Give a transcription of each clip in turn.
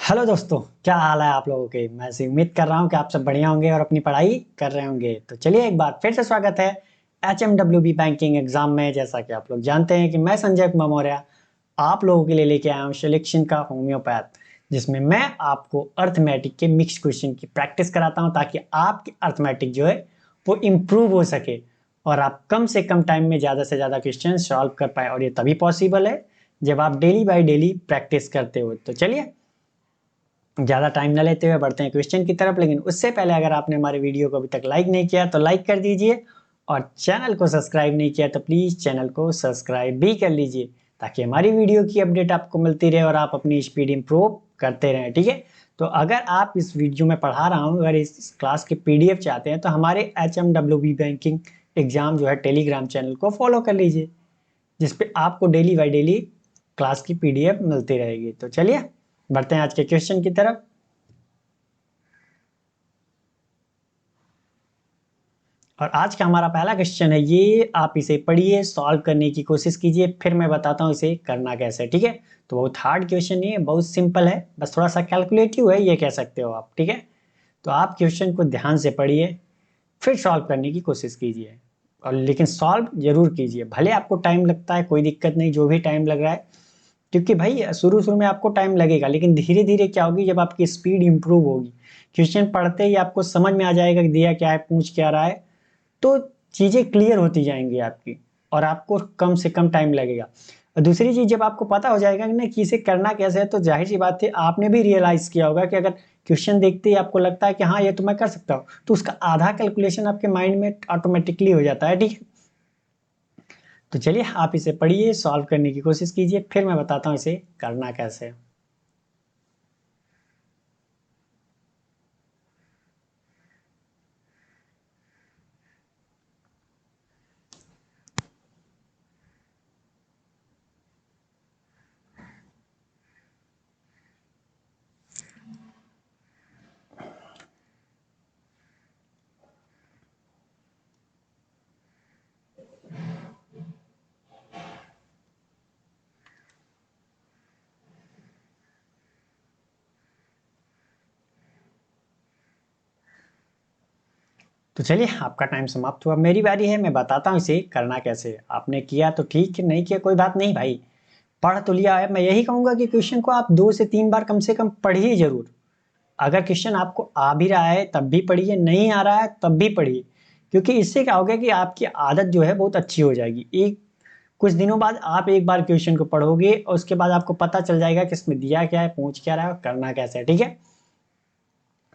Hello दोस्तों, क्या हाल है आप लोगों के। मैं से उम्मीद कर रहा हूँ कि आप सब बढ़िया होंगे और अपनी पढ़ाई कर रहे होंगे। तो चलिए एक बार फिर से स्वागत है HMWB बैंकिंग एग्जाम में। जैसा कि आप लोग जानते हैं कि मैं संजय कुमार मौर्य आप लोगों के लिए लेके आया हूँ सिलेक्शन का होम्योपैथ, जिसमें मैं आपको अर्थमेटिक के मिक्स क्वेश्चन की प्रैक्टिस कराता हूँ ताकि आपकी अर्थमेटिक जो है वो इम्प्रूव हो सके और आप कम से कम टाइम में ज़्यादा से ज़्यादा क्वेश्चन सॉल्व कर पाए। और ये तभी पॉसिबल है जब आप डेली बाई डेली प्रैक्टिस करते हो। तो चलिए ज़्यादा टाइम न लेते हुए बढ़ते हैं क्वेश्चन की तरफ। लेकिन उससे पहले अगर आपने हमारे वीडियो को अभी तक लाइक नहीं किया तो लाइक कर दीजिए, और चैनल को सब्सक्राइब नहीं किया तो प्लीज़ चैनल को सब्सक्राइब भी कर लीजिए ताकि हमारी वीडियो की अपडेट आपको मिलती रहे और आप अपनी स्पीड इम्प्रूव करते रहें। ठीक है, तो अगर आप इस वीडियो में पढ़ा रहा हूँ, अगर इस क्लास के PDF चाहते हैं तो हमारे HMWB बैंकिंग एग्जाम जो है टेलीग्राम चैनल को फॉलो कर लीजिए, जिसपे आपको डेली बाई डेली क्लास की PDF मिलती रहेगी। तो चलिए बढ़ते हैं आज के क्वेश्चन की तरफ। और आज का हमारा पहला क्वेश्चन है ये, आप इसे पढ़िए, सॉल्व करने की कोशिश कीजिए, फिर मैं बताता हूँ इसे करना कैसे। ठीक है, तो बहुत हार्ड क्वेश्चन नहीं है, बहुत सिंपल है, बस थोड़ा सा कैलकुलेटिव है, ये कह सकते हो आप। ठीक है, तो आप क्वेश्चन को ध्यान से पढ़िए, फिर सॉल्व करने की कोशिश कीजिए, और लेकिन सॉल्व जरूर कीजिए। भले आपको टाइम लगता है, कोई दिक्कत नहीं, जो भी टाइम लग रहा है, क्योंकि भाई शुरू शुरू में आपको टाइम लगेगा, लेकिन धीरे धीरे क्या होगी, जब आपकी स्पीड इंप्रूव होगी, क्वेश्चन पढ़ते ही आपको समझ में आ जाएगा कि दिया क्या है, पूछ क्या रहा है, तो चीजें क्लियर होती जाएंगी आपकी, और आपको कम से कम टाइम लगेगा। और दूसरी चीज, जब आपको पता हो जाएगा कि ना कि इसे करना कैसे है, तो जाहिर सी बात है आपने भी रियलाइज किया होगा कि अगर क्वेश्चन देखते ही आपको लगता है कि हाँ ये तो मैं कर सकता हूँ, तो उसका आधा कैलकुलेशन आपके माइंड में ऑटोमेटिकली हो जाता है। ठीक है, तो चलिए आप इसे पढ़िए, सॉल्व करने की कोशिश कीजिए, फिर मैं बताता हूँ इसे करना कैसे है। तो चलिए आपका टाइम समाप्त हुआ, मेरी बारी है, मैं बताता हूँ इसे करना कैसे है। आपने किया तो ठीक है, नहीं किया कोई बात नहीं भाई, पढ़ तो लिया है। मैं यही कहूंगा कि क्वेश्चन को आप 2 से 3 बार कम से कम पढ़िए जरूर। अगर क्वेश्चन आपको आ भी रहा है तब भी पढ़िए, नहीं आ रहा है तब भी पढ़िए, क्योंकि इससे क्या होगा कि आपकी आदत जो है बहुत अच्छी हो जाएगी। एक कुछ दिनों बाद आप एक बार क्वेश्चन को पढ़ोगे और उसके बाद आपको पता चल जाएगा कि इसमें दिया क्या है, पूछ क्या रहा है और करना कैसे है। ठीक है,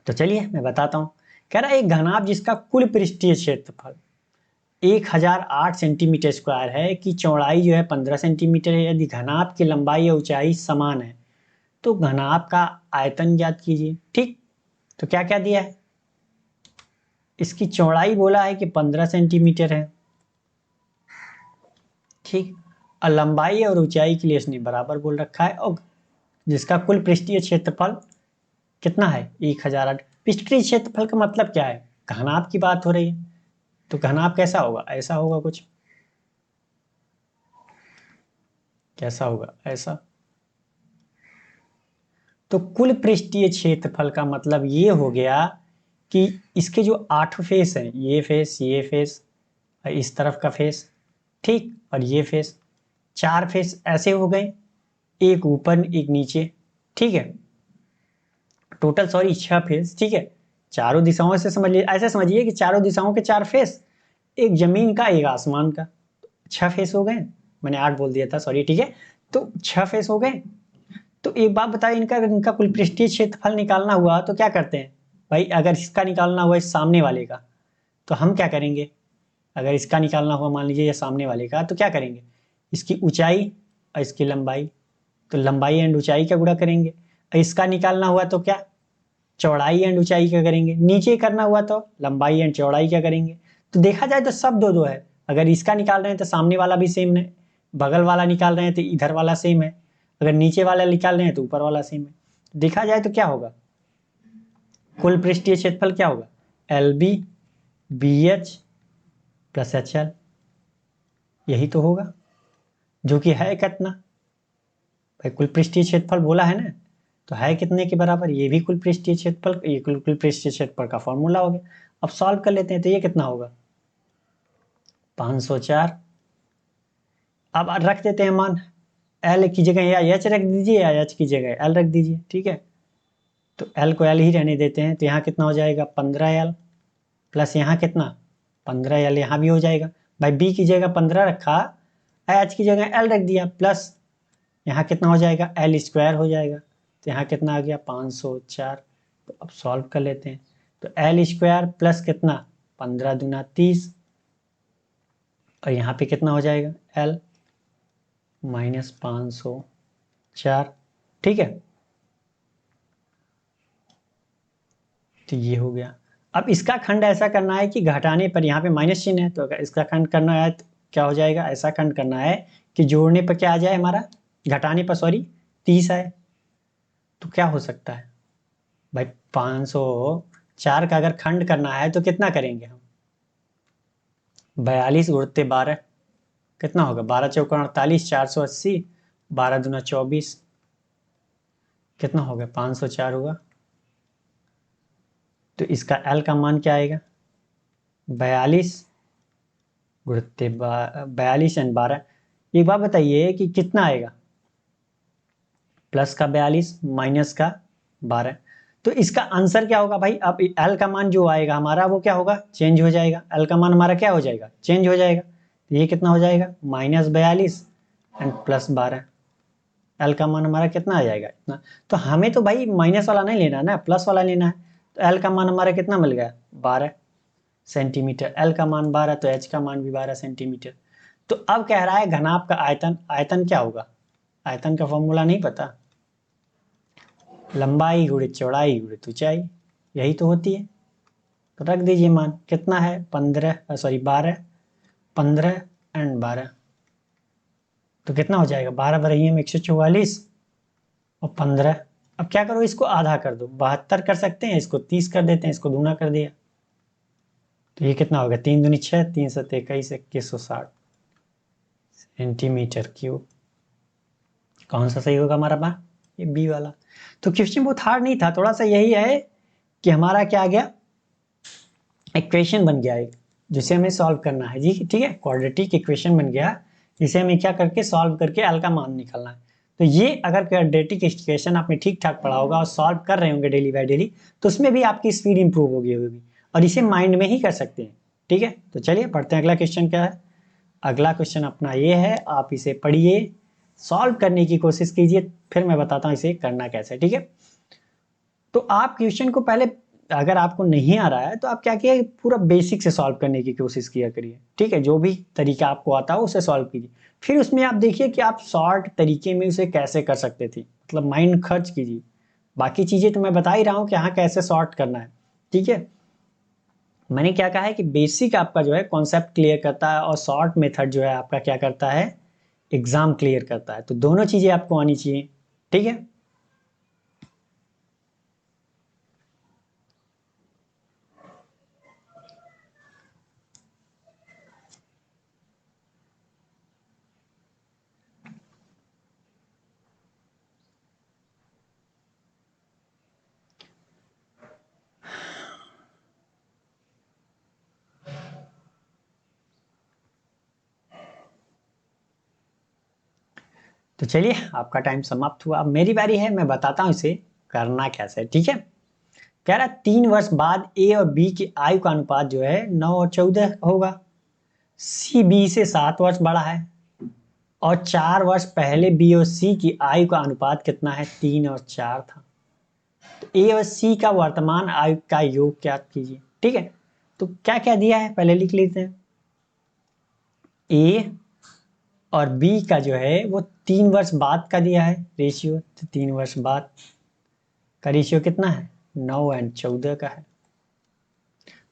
तो चलिए मैं बताता हूँ। कह रहा है एक घनाभ जिसका कुल पृष्ठीय क्षेत्रफल 1008 सेंटीमीटर स्क्वायर है कि चौड़ाई जो है 15 सेंटीमीटर है, यदि घनाभ की लंबाई या ऊंचाई समान है तो घनाभ का आयतन ज्ञात कीजिए। ठीक, तो क्या क्या दिया है, इसकी चौड़ाई बोला है कि 15 सेंटीमीटर है। ठीक, और लंबाई और ऊंचाई के लिए इसने बराबर बोल रखा है, और जिसका कुल पृष्ठीय क्षेत्रफल कितना है 1008। पृष्ठीय क्षेत्रफल का मतलब क्या है, घनाभ की बात हो रही है, तो घनाभ कैसा होगा, ऐसा होगा कुछ, कैसा होगा, ऐसा। तो कुल पृष्ठीय क्षेत्रफल का मतलब ये हो गया कि इसके जो 8 फेस हैं, ये फेस और इस तरफ का फेस, ठीक, और ये फेस, 4 फेस ऐसे हो गए, एक ऊपर एक नीचे। ठीक है, टोटल सॉरी 6 फेस। ठीक है, चारों दिशाओं से समझ लीजिए, ऐसे समझिए कि चारों दिशाओं के 4 फेस, एक जमीन का एक आसमान का, 6 फेस हो गए। मैंने 8 बोल दिया था, सॉरी। ठीक है, तो 6 फेस हो गए। तो एक बात बताइए, इनका इनका कुल पृष्ठीय क्षेत्रफल निकालना हुआ तो क्या करते हैं भाई, अगर इसका निकालना हुआ इस सामने वाले का, तो हम क्या करेंगे, अगर इसका निकालना हुआ मान लीजिए ये सामने वाले का, तो क्या करेंगे, इसकी ऊंचाई और इसकी लंबाई, तो लंबाई एंड ऊंचाई का गुणा करेंगे। और इसका निकालना हुआ तो क्या, चौड़ाई एंड ऊंचाई का करेंगे। नीचे करना हुआ तो लंबाई एंड चौड़ाई का करेंगे। तो देखा जाए तो सब दो दो है, अगर इसका निकाल रहे हैं तो सामने वाला भी सेम है, बगल वाला निकाल रहे हैं तो इधर वाला सेम है, अगर नीचे वाला निकाल रहे हैं तो ऊपर वाला सेम है। देखा जाए तो क्या होगा, कुल पृष्ठीय क्षेत्रफल क्या होगा, LB BH प्लस HL, यही तो होगा, जो कि है कितना भाई, कुल पृष्ठीय क्षेत्रफल बोला है ना, तो है कितने के बराबर, ये भी कुल पृष्ठीय क्षेत्रफल, ये कुल पृष्ठीय क्षेत्रफल का फॉर्मूला हो गया। अब सॉल्व कर लेते हैं, तो ये कितना होगा 504। अब रख देते हैं मान, एल की जगह या एच रख दीजिए या एच की जगह एल रख दीजिए, ठीक है। तो एल को एल ही रहने देते हैं, तो यहाँ कितना हो जाएगा 15L प्लस यहाँ कितना 15L, यहाँ भी हो जाएगा भाई, बी की जगह 15 रखा, एच की जगह एल रख दिया, प्लस यहाँ कितना हो जाएगा एल स्क्वायर हो जाएगा, तो यहाँ कितना आ गया 504। तो अब सॉल्व कर लेते हैं, तो एल स्क्वायर प्लस कितना 15 दूना 30, और यहाँ पे कितना हो जाएगा एल माइनस 504, ठीक है। तो ये हो गया। अब इसका खंड ऐसा करना है कि घटाने पर यहाँ पे माइनस चिन्ह है, तो अगर इसका खंड करना है तो क्या हो जाएगा, ऐसा खंड करना है कि जोड़ने पर क्या आ जाए हमारा, घटाने पर सॉरी 30 आए। तो क्या हो सकता है भाई, 504 का अगर खंड करना है तो कितना करेंगे हम, 42 गुणित 12 कितना होगा, 12 चौका 48, 480, 12 दूना 24, कितना होगा 504 होगा। तो इसका एल का मान क्या आएगा 42 गुणित 42 एंड 12। एक बात बताइए कि कितना आएगा, प्लस का 42 माइनस का 12। तो इसका आंसर क्या होगा भाई, अब एल का मान जो आएगा हमारा वो क्या होगा, चेंज हो जाएगा, एल का मान हमारा क्या हो जाएगा, चेंज हो जाएगा। तो ये कितना हो जाएगा -42 एंड प्लस 12, एल का मान हमारा कितना आ जाएगा इतना। तो हमें तो भाई माइनस वाला नहीं लेना है ना, प्लस वाला लेना है। तो एल का मान हमारा कितना मिल गया 12 सेंटीमीटर, एल का मान 12, तो एच का मान भी 12 सेंटीमीटर। तो अब कह रहा है घनाभ का आयतन, आयतन क्या होगा, आयतन का फॉर्मूला नहीं पता, लंबाई गुणित चौड़ाई गुणित ऊंचाई, यही तो होती है। तो रख दीजिए मान कितना है 12 15 एंड 12, तो कितना हो जाएगा 12 बरहिए में 144 और 15। अब क्या करो, इसको आधा कर दो, 72 कर सकते हैं, इसको 30 कर देते हैं, इसको दूना कर दिया। तो ये कितना होगा 3 दूनी 6, 3 7 21, 2160 सेंटीमीटर क्यूब। कौन सा सही होगा हमारा बात, ये बी वाला। तो क्वेश्चन बहुत हार्ड नहीं था, थोड़ा सा यही है कि हमारा क्या आ गया, इक्वेशन बन गया एक, जिसे हमें सॉल्व करना है जी, ठीक है, क्वाड्रेटिक इक्वेशन बन गया, जिसे हमें क्या करके सॉल्व करके एल का मान निकालना है। तो ये अगर क्वाड्रेटिक इक्वेशन आपने ठीक ठाक पढ़ा होगा और सॉल्व कर रहे होंगे डेली बाय डेली, तो उसमें भी आपकी स्पीड इंप्रूव होगी और इसे माइंड में ही कर सकते हैं, ठीक है। तो चलिए पढ़ते हैं अगला क्वेश्चन क्या है। अगला क्वेश्चन अपना ये है, आप इसे पढ़िए, सॉल्व करने की कोशिश कीजिए, फिर मैं बताता हूँ इसे करना कैसे, ठीक है। तो आप क्वेश्चन को पहले, अगर आपको नहीं आ रहा है तो आप क्या किए, पूरा बेसिक से सॉल्व करने की कोशिश किया करिए, ठीक है। जो भी तरीका आपको आता हो उसे सॉल्व कीजिए, फिर उसमें आप देखिए कि आप शॉर्ट तरीके में उसे कैसे कर सकते थे, मतलब माइंड खर्च कीजिए। बाकी चीजें तो मैं बता ही रहा हूँ कि हाँ कैसे सॉर्ट करना है, ठीक है। मैंने क्या कहा है कि बेसिक आपका जो है कॉन्सेप्ट क्लियर करता है और शॉर्ट मेथड जो है आपका क्या करता है, एग्जाम क्लियर करता है। तो दोनों चीजें आपको आनी चाहिए, ठीक है। तो चलिए आपका टाइम समाप्त हुआ, अब मेरी बारी है, मैं बताता हूं इसे करना कैसे, ठीक है। कह रहा है 3 वर्ष बाद ए और बी की आयु का अनुपात जो है 9 और 14 होगा। सी बी से 7 वर्ष बड़ा है और 4 वर्ष पहले बी और सी की आयु का अनुपात कितना है, 3 और 4 था। तो ए और सी का वर्तमान आयु का योग ज्ञात कीजिए, ठीक है। तो क्या क्या दिया है पहले लिख लेते हैं, ए और बी का जो है वो 3 वर्ष बाद का दिया है रेशियो, तो 3 वर्ष बाद का रेशियो कितना है 9 एंड 14 का है।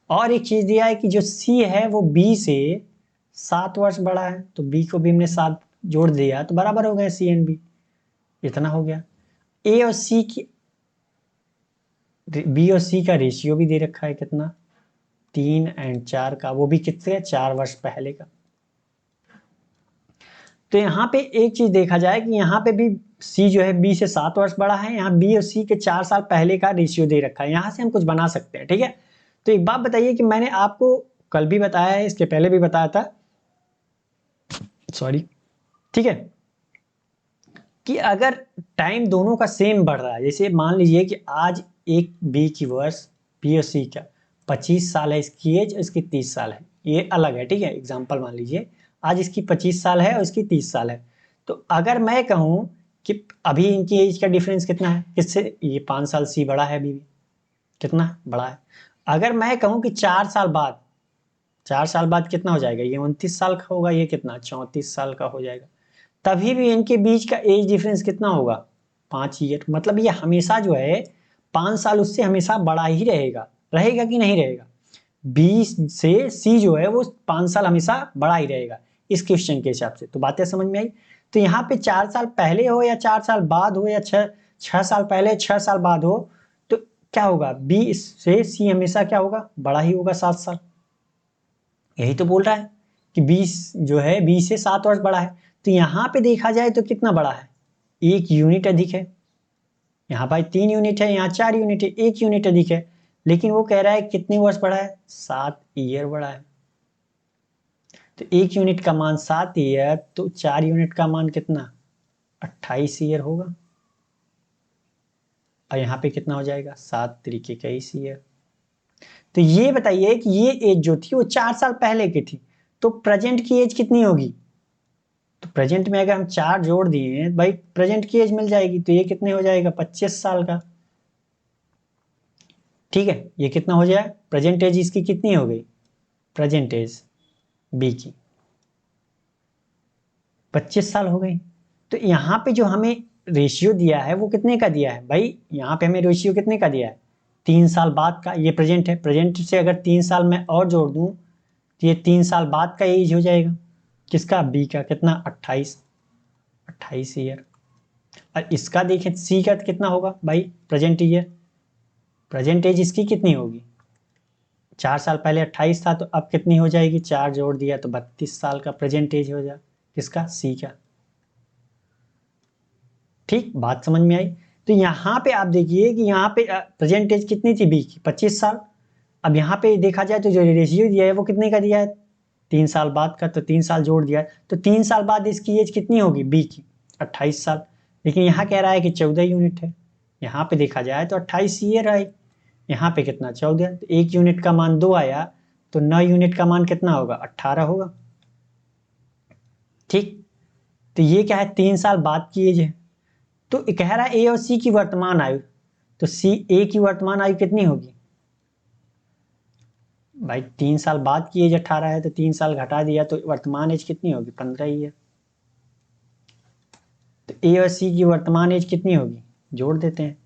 और एक चीज दिया है कि जो सी है वो बी से 7 वर्ष बड़ा है, तो बी को भी हमने 7 जोड़ दिया तो बराबर हो गए सी एंड बी, इतना हो गया। ए और सी की, बी और सी का रेशियो भी दे रखा है कितना 3 एंड 4 का, वो भी कितने 4 वर्ष पहले का। तो यहाँ पे एक चीज देखा जाए कि यहाँ पे भी सी जो है बी से 7 वर्ष बड़ा है, यहाँ बी और सी के 4 साल पहले का रेशियो दे रखा है, यहाँ से हम कुछ बना सकते हैं। ठीक है, तो एक बात बताइए कि मैंने आपको कल भी बताया है, इसके पहले भी बताया था, सॉरी, ठीक है, कि अगर टाइम दोनों का सेम बढ़ रहा है, जैसे मान लीजिए कि आज एक बी की वर्ष बी और सी का 25 साल है, इसकी एज, इसकी 30 साल है, ये अलग है। ठीक है, एग्जाम्पल मान लीजिए आज इसकी 25 साल है और इसकी 30 साल है। तो अगर मैं कहूँ कि अभी इनकी एज का डिफरेंस कितना है, किससे, ये 5 साल सी बड़ा है, अभी भी कितना बड़ा है। अगर मैं कहूँ कि 4 साल बाद, 4 साल बाद कितना हो जाएगा, ये 29 साल का होगा, ये कितना 34 साल का हो जाएगा, तभी भी इनके बीच का एज डिफरेंस कितना होगा, 5 ईयर। मतलब ये हमेशा जो है 5 साल उससे हमेशा बड़ा ही रहेगा, रहेगा कि नहीं रहेगा, बी से सी जो है वो 5 साल हमेशा बड़ा ही रहेगा इस क्वेश्चन के हिसाब से। तो बातें समझ में आई। तो यहाँ पे 4 साल पहले हो या 4 साल बाद हो या 6 साल पहले 6 साल बाद हो, तो क्या होगा, बी से सी हमेशा क्या होगा, बड़ा ही होगा, 7 साल। यही तो बोल रहा है कि 20 जो है 20 से 7 वर्ष बड़ा है। तो यहाँ पे देखा जाए तो कितना बड़ा है, 1 यूनिट अधिक है। यहाँ भाई 3 यूनिट है, यहाँ 4 यूनिट है, 1 यूनिट अधिक है। लेकिन वो कह रहा है कितने वर्ष बड़ा है, 7 ईयर बड़ा है। तो 1 यूनिट का मान 7 ईयर, तो 4 यूनिट का मान कितना, 28 ईयर होगा। और यहाँ पे कितना हो जाएगा, 7 तरीके 21 ईयर। तो ये बताइए कि ये एज जो थी वो 4 साल पहले की थी, तो प्रेजेंट की एज कितनी होगी। तो प्रेजेंट में अगर हम 4 जोड़ दिए भाई, प्रेजेंट की एज मिल जाएगी, तो ये कितने हो जाएगा, 25 साल का। ठीक है, ये कितना हो जाए, प्रेजेंट एज इसकी कितनी हो गई, प्रेजेंट एज बी की 25 साल हो गई। तो यहाँ पे जो हमें रेशियो दिया है वो कितने का दिया है भाई, यहाँ पे हमें रेशियो कितने का दिया है, 3 साल बाद का। ये प्रेजेंट है, प्रेजेंट से अगर 3 साल में और जोड़ दूं तो ये 3 साल बाद का एज हो जाएगा, किसका, बी का, कितना, 28 ईयर। और इसका देखें सी का कितना होगा भाई, प्रेजेंट ईयर, प्रेजेंट एज इसकी कितनी होगी, 4 साल पहले 28 था, तो अब कितनी हो जाएगी, 4 जोड़ दिया तो 32 साल का प्रेजेंट एज हो जाए, किसका, सी का। ठीक, बात समझ में आई। तो यहाँ पे आप देखिए कि यहाँ पे प्रेजेंट एज कितनी थी बी की, 25 साल। अब यहाँ पे देखा जाए तो जो रेशियो दिया है वो कितने का दिया है, 3 साल बाद का, तो 3 साल जोड़ दिया, तो 3 साल बाद इसकी एज कितनी होगी बी की, 28 साल। लेकिन यहाँ कह रहा है कि 14 यूनिट है, यहाँ पे देखा जाए तो 28 ईयर है, यहाँ पे कितना, 14, तो 1 यूनिट का मान 2 आया, तो 9 यूनिट का मान कितना होगा, 18 होगा। ठीक, तो ये क्या है, 3 साल बाद की एज है। तो कह रहा है ए और सी की वर्तमान आयु, तो सी ए की वर्तमान आयु कितनी होगी भाई, 3 साल बाद की एज 18 है, तो 3 साल घटा दिया तो वर्तमान एज कितनी होगी, 15 ही है। तो ए और सी की वर्तमान एज कितनी होगी, जोड़ देते हैं,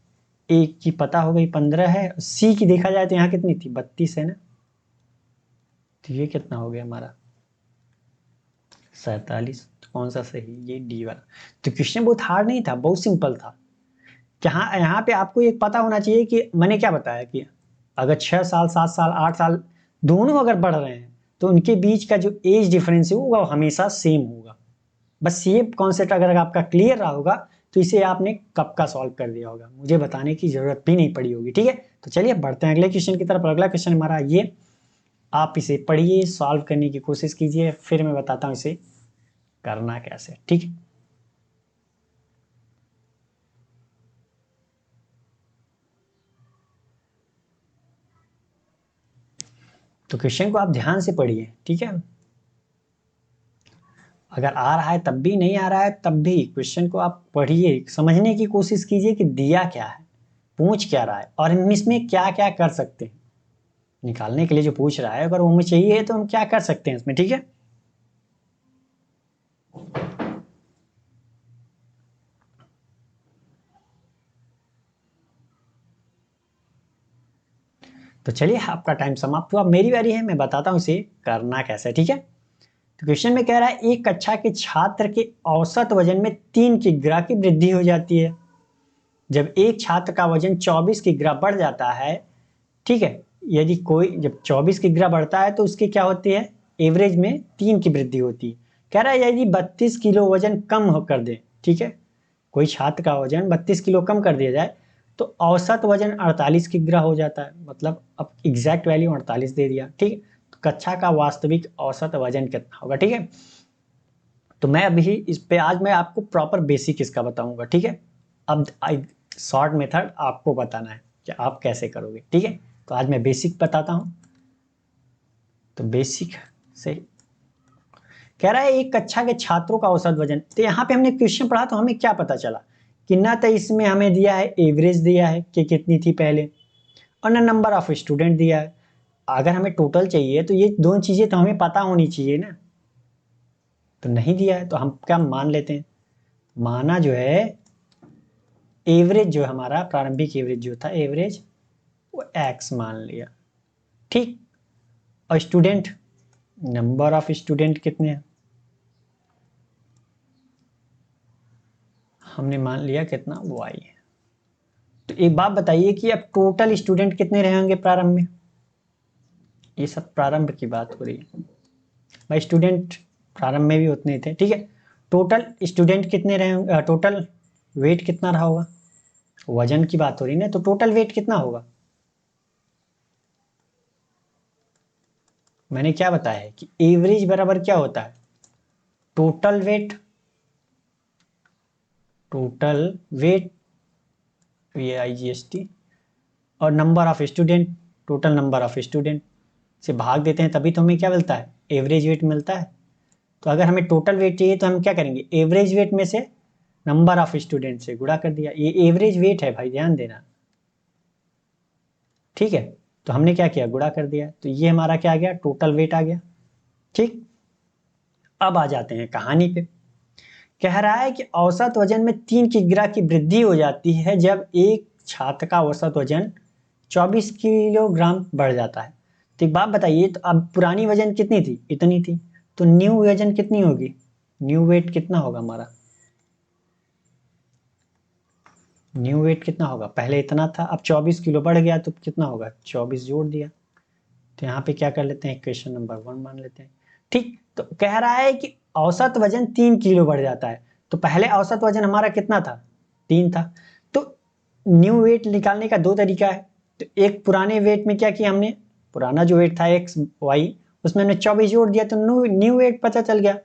ए की पता हो गई 15 है, सी की देखा जाए तो यहाँ कितनी थी, 32 है ना, तो ये कितना हो गया हमारा, 47। तो कौन सा सही, ये डी वाला। तो क्वेश्चन बहुत हार्ड नहीं था, बहुत सिंपल था। यहाँ पे आपको एक पता होना चाहिए कि मैंने क्या बताया कि अगर 6 साल 7 साल 8 साल दोनों अगर बढ़ रहे हैं तो उनके बीच का जो एज डिफरेंस है वो हमेशा सेम होगा। बस ये कॉन्सेप्ट अगर आपका क्लियर रहा होगा तो इसे आपने कब का सॉल्व कर दिया होगा, मुझे बताने की जरूरत भी नहीं पड़ी होगी। ठीक है, तो चलिए बढ़ते हैं अगले क्वेश्चन की तरफ। अगला क्वेश्चन हमारा ये, आप इसे पढ़िए, सॉल्व करने की कोशिश कीजिए, फिर मैं बताता हूँ इसे करना कैसे। ठीक है, तो क्वेश्चन को आप ध्यान से पढ़िए। ठीक है, अगर आ रहा है तब भी, नहीं आ रहा है तब भी क्वेश्चन को आप पढ़िए, समझने की कोशिश कीजिए कि दिया क्या है, पूछ क्या रहा है, और हम इसमें क्या क्या कर सकते हैं। निकालने के लिए जो पूछ रहा है अगर वो हमें चाहिए तो हम क्या कर सकते हैं इसमें। ठीक है, तो चलिए आपका टाइम समाप्त हुआ, मेरी बारी है, मैं बताता हूं इसे करना कैसे। ठीक है, तो क्वेश्चन में कह रहा है एक कक्षा के छात्र के औसत वजन में 3 किग्रा की वृद्धि हो जाती है जब एक छात्र का वजन 24 किग्रा बढ़ जाता है। ठीक है, यदि कोई जब 24 किग्रा बढ़ता है तो उसकी क्या होती है, एवरेज में 3 की वृद्धि होती है। कह रहा है यदि 32 किलो वजन कम कर दे, ठीक है, कोई छात्र का वजन 32 किलो कम कर दिया जाए तो औसत वजन 48 किग्रा हो जाता है। मतलब अब एग्जैक्ट वैल्यू 48 दे दिया, ठीक है। तो कक्षा का वास्तविक औसत वजन कितना होगा, ठीक है। तो मैं अभी इस पे आज मैं आपको प्रॉपर बेसिक इसका बताऊंगा, ठीक है। अब शॉर्ट मेथड आपको बताना है कि आप कैसे करोगे, ठीक है। तो आज मैं बेसिक बताता हूं। तो बेसिक से कह रहा है एक कक्षा के छात्रों का औसत वजन। तो यहाँ पे हमने क्वेश्चन पढ़ा तो हमें क्या पता चला कि ना तो इसमें हमें दिया है एवरेज दिया है कि कितनी थी पहले, और ना नंबर ऑफ स्टूडेंट दिया है। अगर हमें टोटल चाहिए तो ये दोनों चीजें तो हमें पता होनी चाहिए ना, तो नहीं दिया है। तो हम क्या मान लेते हैं, माना जो है एवरेज जो हमारा प्रारंभिक एवरेज जो था एवरेज वो x मान लिया, ठीक। और स्टूडेंट, नंबर ऑफ स्टूडेंट कितने हैं, हमने मान लिया कितना y है। तो एक बात बताइए कि अब टोटल स्टूडेंट कितने रहेंगे प्रारंभ में, ये सब प्रारंभ की बात हो रही है भाई, स्टूडेंट प्रारंभ में भी उतने थे, ठीक है। टोटल स्टूडेंट कितने रहे, टोटल वेट कितना रहा होगा, वजन की बात हो रही है ना, तो टोटल वेट कितना होगा। मैंने क्या बताया है कि एवरेज बराबर क्या होता है, total weight, total weight VIGST, और number of student, total number of student से भाग देते हैं तभी तो हमें क्या मिलता है, एवरेज वेट मिलता है। तो अगर हमें टोटल वेट चाहिए तो हम क्या करेंगे, एवरेज वेट में से नंबर ऑफ स्टूडेंट से गुणा कर दिया। ये एवरेज वेट है भाई, ध्यान देना, ठीक है। तो हमने क्या किया, गुणा कर दिया, तो ये हमारा क्या आ गया, टोटल वेट आ गया, ठीक। अब आ जाते हैं कहानी पे। कह रहा है कि औसत वजन में 3 किग्रा की वृद्धि हो जाती है जब एक छात्र का औसत वजन 24 किलोग्राम बढ़ जाता है। तो एक बात बताइए, तो अब पुरानी वजन कितनी थी, इतनी थी, तो न्यू वजन कितनी होगी, न्यू वेट कितना होगा हमारा, न्यू वेट कितना होगा, पहले इतना था अब 24 किलो बढ़ गया तो कितना होगा, 24 जोड़ दिया। तो यहाँ पे क्या कर लेते हैं, क्वेश्चन नंबर 1 मान लेते हैं, ठीक। तो कह रहा है कि औसत वजन 3 किलो बढ़ जाता है। तो पहले औसत वजन हमारा कितना था, 3 था। तो न्यू वेट निकालने का 2 तरीका है। तो एक पुराने वेट में क्या किया हमने, पुराना जो वेट था एक्स वाई, उसमें हमने 24 जोड़ दिया तो न्यू वेट पता चल गया।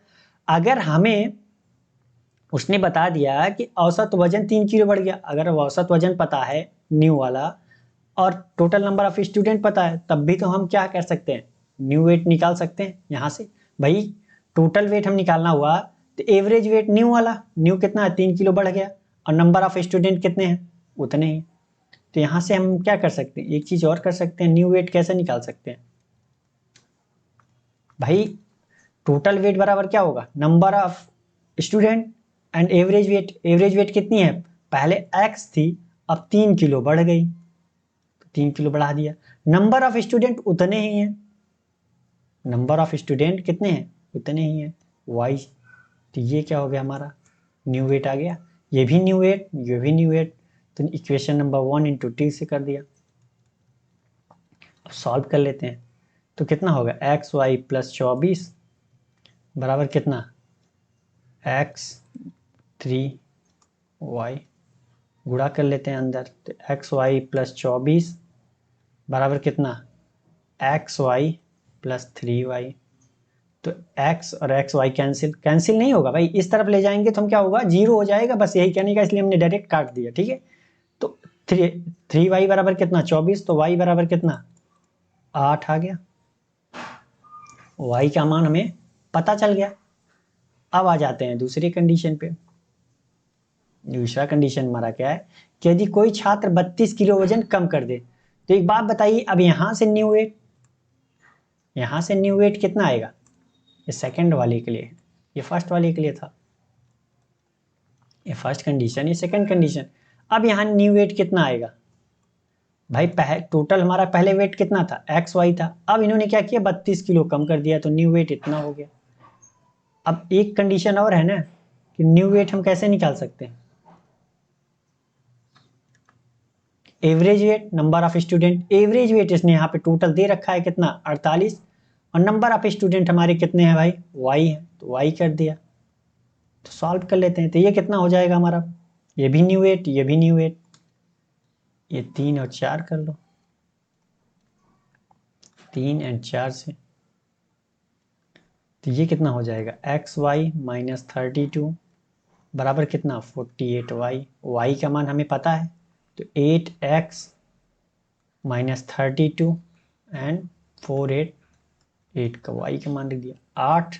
अगर हमें उसने बता दिया कि औसत वजन 3 किलो बढ़ गया, अगर औसत वजन पता है न्यू वाला और टोटल नंबर ऑफ स्टूडेंट पता है, तब भी तो हम क्या कर सकते हैं, न्यू वेट निकाल सकते हैं यहाँ से। भाई टोटल वेट हम निकालना हुआ तो एवरेज वेट न्यू वाला, न्यू कितना है, 3 किलो बढ़ गया, और नंबर ऑफ स्टूडेंट कितने हैं, उतने ही। तो यहाँ से हम क्या कर सकते हैं, एक चीज और कर सकते हैं, न्यू वेट कैसे निकाल सकते हैं भाई, टोटल वेट बराबर क्या होगा, number of student and average weight. Average weight कितनी है, पहले x थी अब 3 किलो बढ़ गई, 3 किलो बढ़ा दिया। नंबर ऑफ स्टूडेंट उतने ही हैं, नंबर ऑफ स्टूडेंट कितने हैं, उतने ही हैं, y। तो ये क्या हो गया हमारा, न्यू वेट आ गया, ये भी न्यू वेट, ये भी न्यू वेट। तो इक्वेशन नंबर 1 इंटू टी से कर दिया। अब सॉल्व कर लेते हैं, तो कितना होगा, एक्स वाई प्लस 24 बराबर कितना, x3y, गुणा कर लेते हैं अंदर, तो एक्स वाई प्लस 24 बराबर कितना, एक्स वाई प्लस 3y। तो x और एक्स वाई कैंसिल, कैंसिल नहीं होगा भाई, इस तरफ ले जाएंगे तो हम क्या होगा, जीरो हो जाएगा, बस यही कहने का, इसलिए हमने डायरेक्ट काट दिया, ठीक है। तो 3y बराबर कितना 24, तो y बराबर कितना 8 आ गया, y का मान हमें पता चल गया। अब आ जाते हैं दूसरी कंडीशन पे। दूसरा कंडीशन हमारा क्या है कि यदि कोई छात्र 32 किलो वजन कम कर दे। तो एक बात बताइए, अब यहां से न्यू वेट, यहां से न्यू वेट कितना आएगा, ये सेकंड वाले के लिए, ये फर्स्ट वाले के लिए था, ये फर्स्ट कंडीशन, ये सेकंड कंडीशन। अब यहाँ न्यू वेट कितना आएगा भाई, टोटल हमारा पहले वेट कितना था, एक्स वाई था, अब इन्होंने क्या किया 32 किलो कम कर दिया तो न्यू वेट इतना हो गया। अब एक कंडीशन और है ना कि न्यू वेट हम कैसे निकाल सकते हैं, average weight, number of student, average weight इसने यहाँ पे टोटल दे रखा है कितना 48, और नंबर ऑफ स्टूडेंट हमारे कितने हैं भाई, y है, तो y कर दिया। तो सॉल्व कर लेते हैं। तो ये कितना हो जाएगा हमारा, ये भी न्यू 8, ये भी न्यू 8, ये 3 और 4 कर लो, 3 और 4 से। तो ये कितना हो जाएगा, एक्स वाई माइनस 32 बराबर कितना 48y। y का मान हमें पता है, तो 8x माइनस 32 एंड 8 का y का मान लिख दिया। 8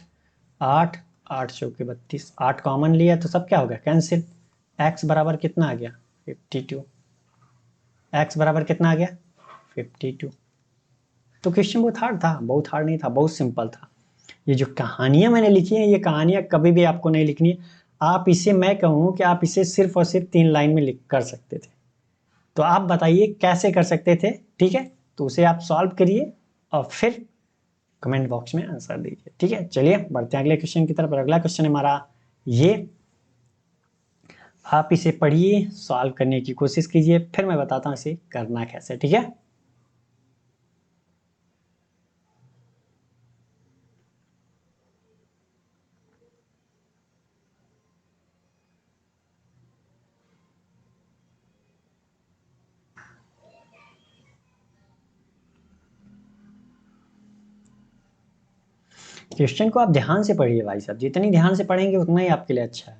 8 8 चौके 32, 8 कॉमन लिया तो सब क्या हो गया, कैंसिल। x बराबर कितना आ गया 52, x बराबर कितना आ गया 52। तो क्वेश्चन बहुत हार्ड था, बहुत हार्ड नहीं था, बहुत सिंपल था। ये जो कहानियां मैंने लिखी हैं, ये कहानियां कभी भी आपको नहीं लिखनी है। आप इसे, मैं कहूँ कि आप इसे सिर्फ और सिर्फ 3 लाइन में लिख कर सकते थे। तो आप बताइए कैसे कर सकते थे, ठीक है। तो उसे आप सॉल्व करिए और फिर कमेंट बॉक्स में आंसर दीजिए, ठीक है। चलिए बढ़ते हैं अगले क्वेश्चन की तरफ। अगला क्वेश्चन हमारा ये, आप इसे पढ़िए, सॉल्व करने की कोशिश कीजिए, फिर मैं बताता हूँ इसे करना कैसे, ठीक है। क्वेश्चन को आप ध्यान से पढ़िए भाई साहब, जितनी ध्यान से पढ़ेंगे उतना ही आपके लिए अच्छा है,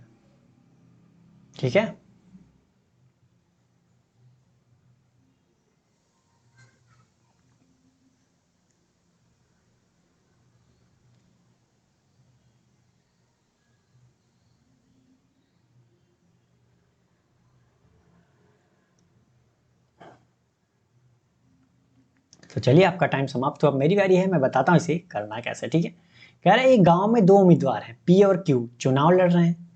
ठीक है। तो चलिए आपका टाइम समाप्त हुआ, अब मेरी बारी है, मैं बताता हूँ इसे करना कैसे, ठीक है। कह रहे हैं एक गांव में 2 उम्मीदवार हैं, पी और क्यू, चुनाव लड़ रहे हैं।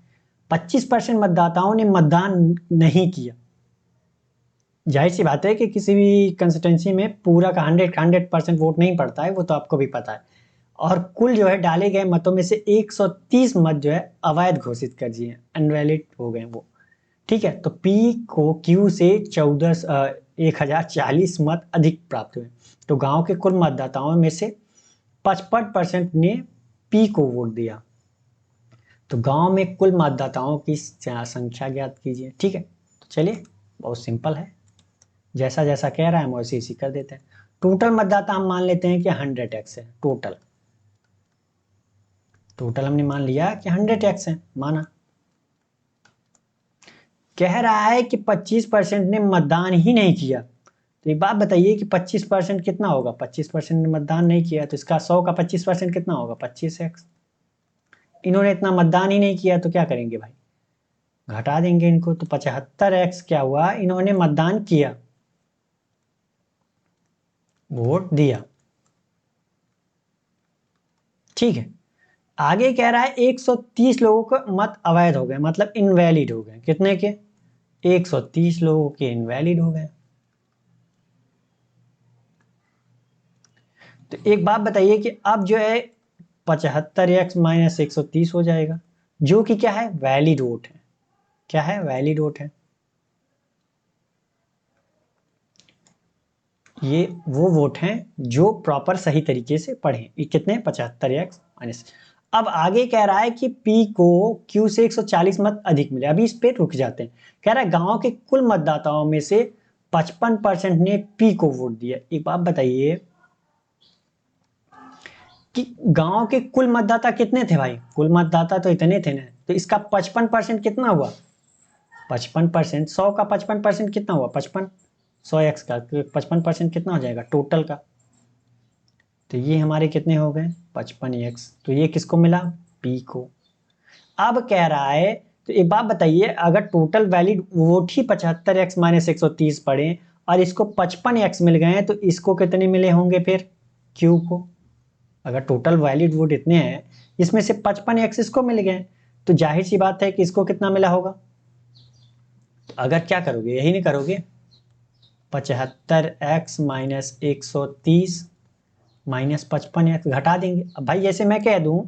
25% मतदाताओं ने मतदान नहीं किया। जाहिर सी बात है कि किसी भी कंस्टिट्यूंसी में पूरा का 100% वोट नहीं पड़ता है, वो तो आपको भी पता है। और कुल जो है डाले गए मतों में से 130 मत जो है अवैध घोषित कर दिए, अनवैलिड हो गए वो, ठीक है। तो पी को क्यू से 1040 मत अधिक प्राप्त हुए। तो गांव के कुल मतदाताओं में से 55% ने पी को वोट दिया। तो गांव में कुल मतदाताओं की संख्या ज्ञात कीजिए, ठीक है। तो चलिए बहुत सिंपल है, जैसा जैसा कह रहा है हम वैसे इसी कर देते हैं। टोटल मतदाता हम मान लेते हैं कि 100x है टोटल। टोटल हमने मान लिया कि 100x है, माना। कह रहा है कि 25% ने मतदान ही नहीं किया। तो एक बात बताइए कि 25% कितना होगा, 25% ने मतदान नहीं किया तो इसका 100 का 25% कितना होगा 25x। इन्होंने इतना मतदान ही नहीं किया तो क्या करेंगे भाई, घटा देंगे इनको। तो 75x क्या हुआ, इन्होंने मतदान किया, वोट दिया, ठीक है। आगे कह रहा है 130 लोगों के मत अवैध हो गए, मतलब इनवैलिड हो गए। कितने के, 130 लोगों के इनवैलिड हो गए। तो एक बात बताइए कि अब जो है 75x माइनस 130 हो जाएगा, जो कि क्या है, वैलिड वोट है। क्या है, वैलिड वोट है। ये वो वोट हैं जो प्रॉपर सही तरीके से पढ़े। ये कितने, 75x माइनस। अब आगे कह रहा है कि P को Q से 140 मत अधिक मिले। अभी इस पे रुक जाते हैं। कह रहा है गांव के कुल मतदाताओं में से 55% ने P को वोट दिया। एक बात बताइए कि गांव के कुल मतदाता कितने थे भाई, कुल मतदाता तो इतने थे ना, तो इसका 55% कितना हुआ, 55%, 100 का 55% कितना हुआ 55, 100x का 55% कितना हो जाएगा टोटल का। तो ये हमारे कितने हो गए 55x। तो ये किसको मिला, P को। अब कह रहा है, तो एक बात बताइए, अगर टोटल वैलिड वोट ही 75x माइनस 130 पड़े और इसको 55x मिल गए तो इसको कितने मिले होंगे फिर, Q को। अगर टोटल वैलिड वोट इतने हैं, इसमें से 55x इसको मिल गए, तो जाहिर सी बात है कि इसको कितना मिला होगा। तो अगर क्या करोगे, यही नहीं करोगे, 75x माइनस 130 माइनस 55x घटा देंगे। अब भाई जैसे मैं कह दूं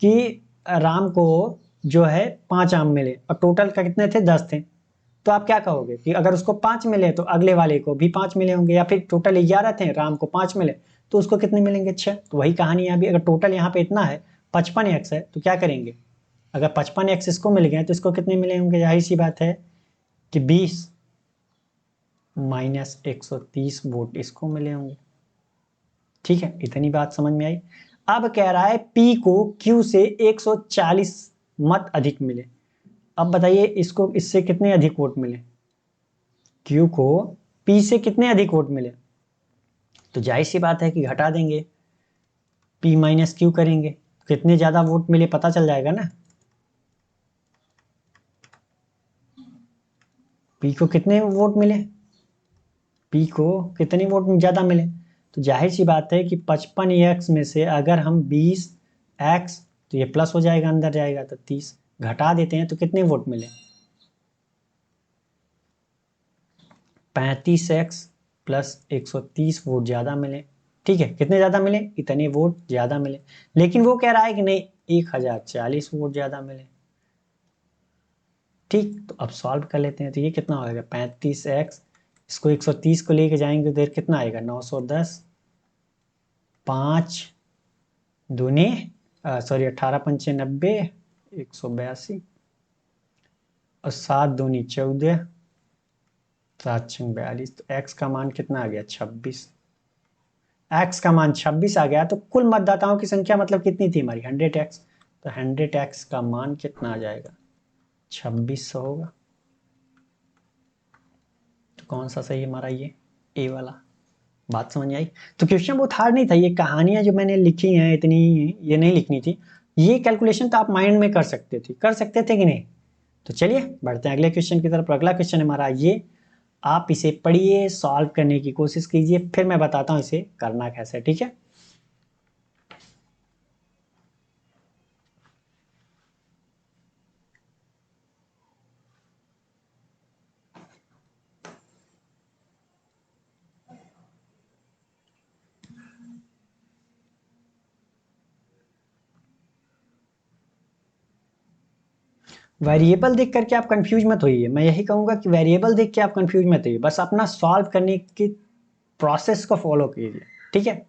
कि राम को जो है 5 आम मिले और टोटल का कितने थे, 10 थे, तो आप क्या कहोगे कि अगर उसको 5 मिले तो अगले वाले को भी 5 मिले होंगे, या फिर टोटल 11 थे, राम को 5 मिले तो उसको कितने मिलेंगे 6। तो वही कहानी यहाँ भी, अगर टोटल यहाँ पे इतना है 55x है तो क्या करेंगे, अगर 55x इसको मिल गए तो इसको कितने मिले होंगे, जाहिर सी बात है कि 20 माइनस 130 वोट इसको मिले होंगे। ठीक है, इतनी बात समझ में आई। अब कह रहा है P को Q से 140 मत अधिक मिले। अब बताइए इसको इससे कितने अधिक वोट मिले, Q को P से कितने अधिक वोट मिले, तो जाहिर सी बात है कि घटा देंगे, P माइनस Q करेंगे, कितने ज्यादा वोट मिले पता चल जाएगा ना। P को कितने वोट मिले, P को कितने वोट ज्यादा मिले, तो जाहिर सी बात है कि 55x में से अगर हम 20x, तो ये प्लस हो जाएगा अंदर जाएगा तो 30, घटा देते हैं तो कितने वोट मिले, 35x प्लस 130 वोट ज्यादा मिले। ठीक है, कितने ज्यादा मिले, इतने वोट ज्यादा मिले। लेकिन वो कह रहा है कि नहीं 1040 वोट ज्यादा मिले। ठीक, तो अब सॉल्व कर लेते हैं, तो ये कितना होगा 35x, इसको 130 को लेके जाएंगे तो कितना आएगा 910, 5 दूनी सॉरी 18 पंचे 90, 182 और 7 दूनी 14, 7 छंग 42, तो x का मान कितना आ गया 26, x का मान 26 आ गया। तो कुल मतदाताओं की संख्या मतलब कितनी थी हमारी 100x, तो 100x का मान कितना आ जाएगा 2600 होगा। तो कौन सा सही हमारा ये ए वाला, बात समझ आई। तो क्वेश्चन बहुत हार्ड नहीं था, ये कहानियां जो मैंने लिखी हैं इतनी ये नहीं लिखनी थी, ये कैलकुलेशन तो आप माइंड में कर सकते थे कि नहीं। तो चलिए बढ़ते हैं अगले क्वेश्चन की तरफ। अगला क्वेश्चन हमारा ये, आप इसे पढ़िए, सॉल्व करने की कोशिश कीजिए, फिर मैं बताता हूं इसे करना कैसे। ठीक है, वेरिएबल देख करके आप कंफ्यूज मत होइए, मैं यही कहूंगा कि वेरिएबल देख के आप कंफ्यूज मत होइए, बस अपना सॉल्व करने की प्रोसेस को फॉलो कीजिए। ठीक है,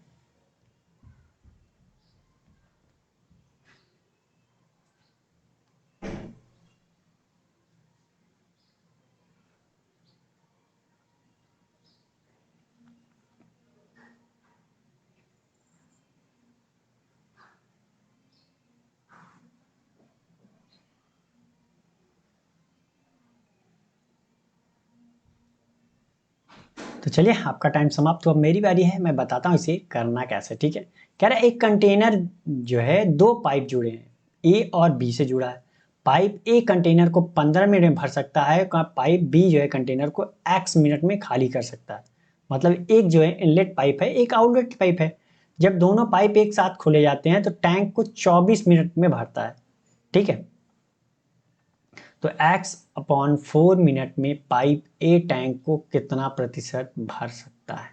तो चलिए आपका टाइम समाप्त हुआ, मेरी बारी है, मैं बताता हूँ इसे करना कैसे। ठीक है, कह रहा है एक कंटेनर जो है दो पाइप जुड़े हैं, ए और बी से जुड़ा है। पाइप ए कंटेनर को 15 मिनट में भर सकता है, पाइप बी जो है कंटेनर को x मिनट में खाली कर सकता है। मतलब एक जो है इनलेट पाइप है, एक आउटलेट पाइप है। जब दोनों पाइप एक साथ खोले जाते हैं तो टैंक को 24 मिनट में भरता है। ठीक है, तो x/4 मिनट में पाइप ए टैंक को कितना प्रतिशत भर सकता है,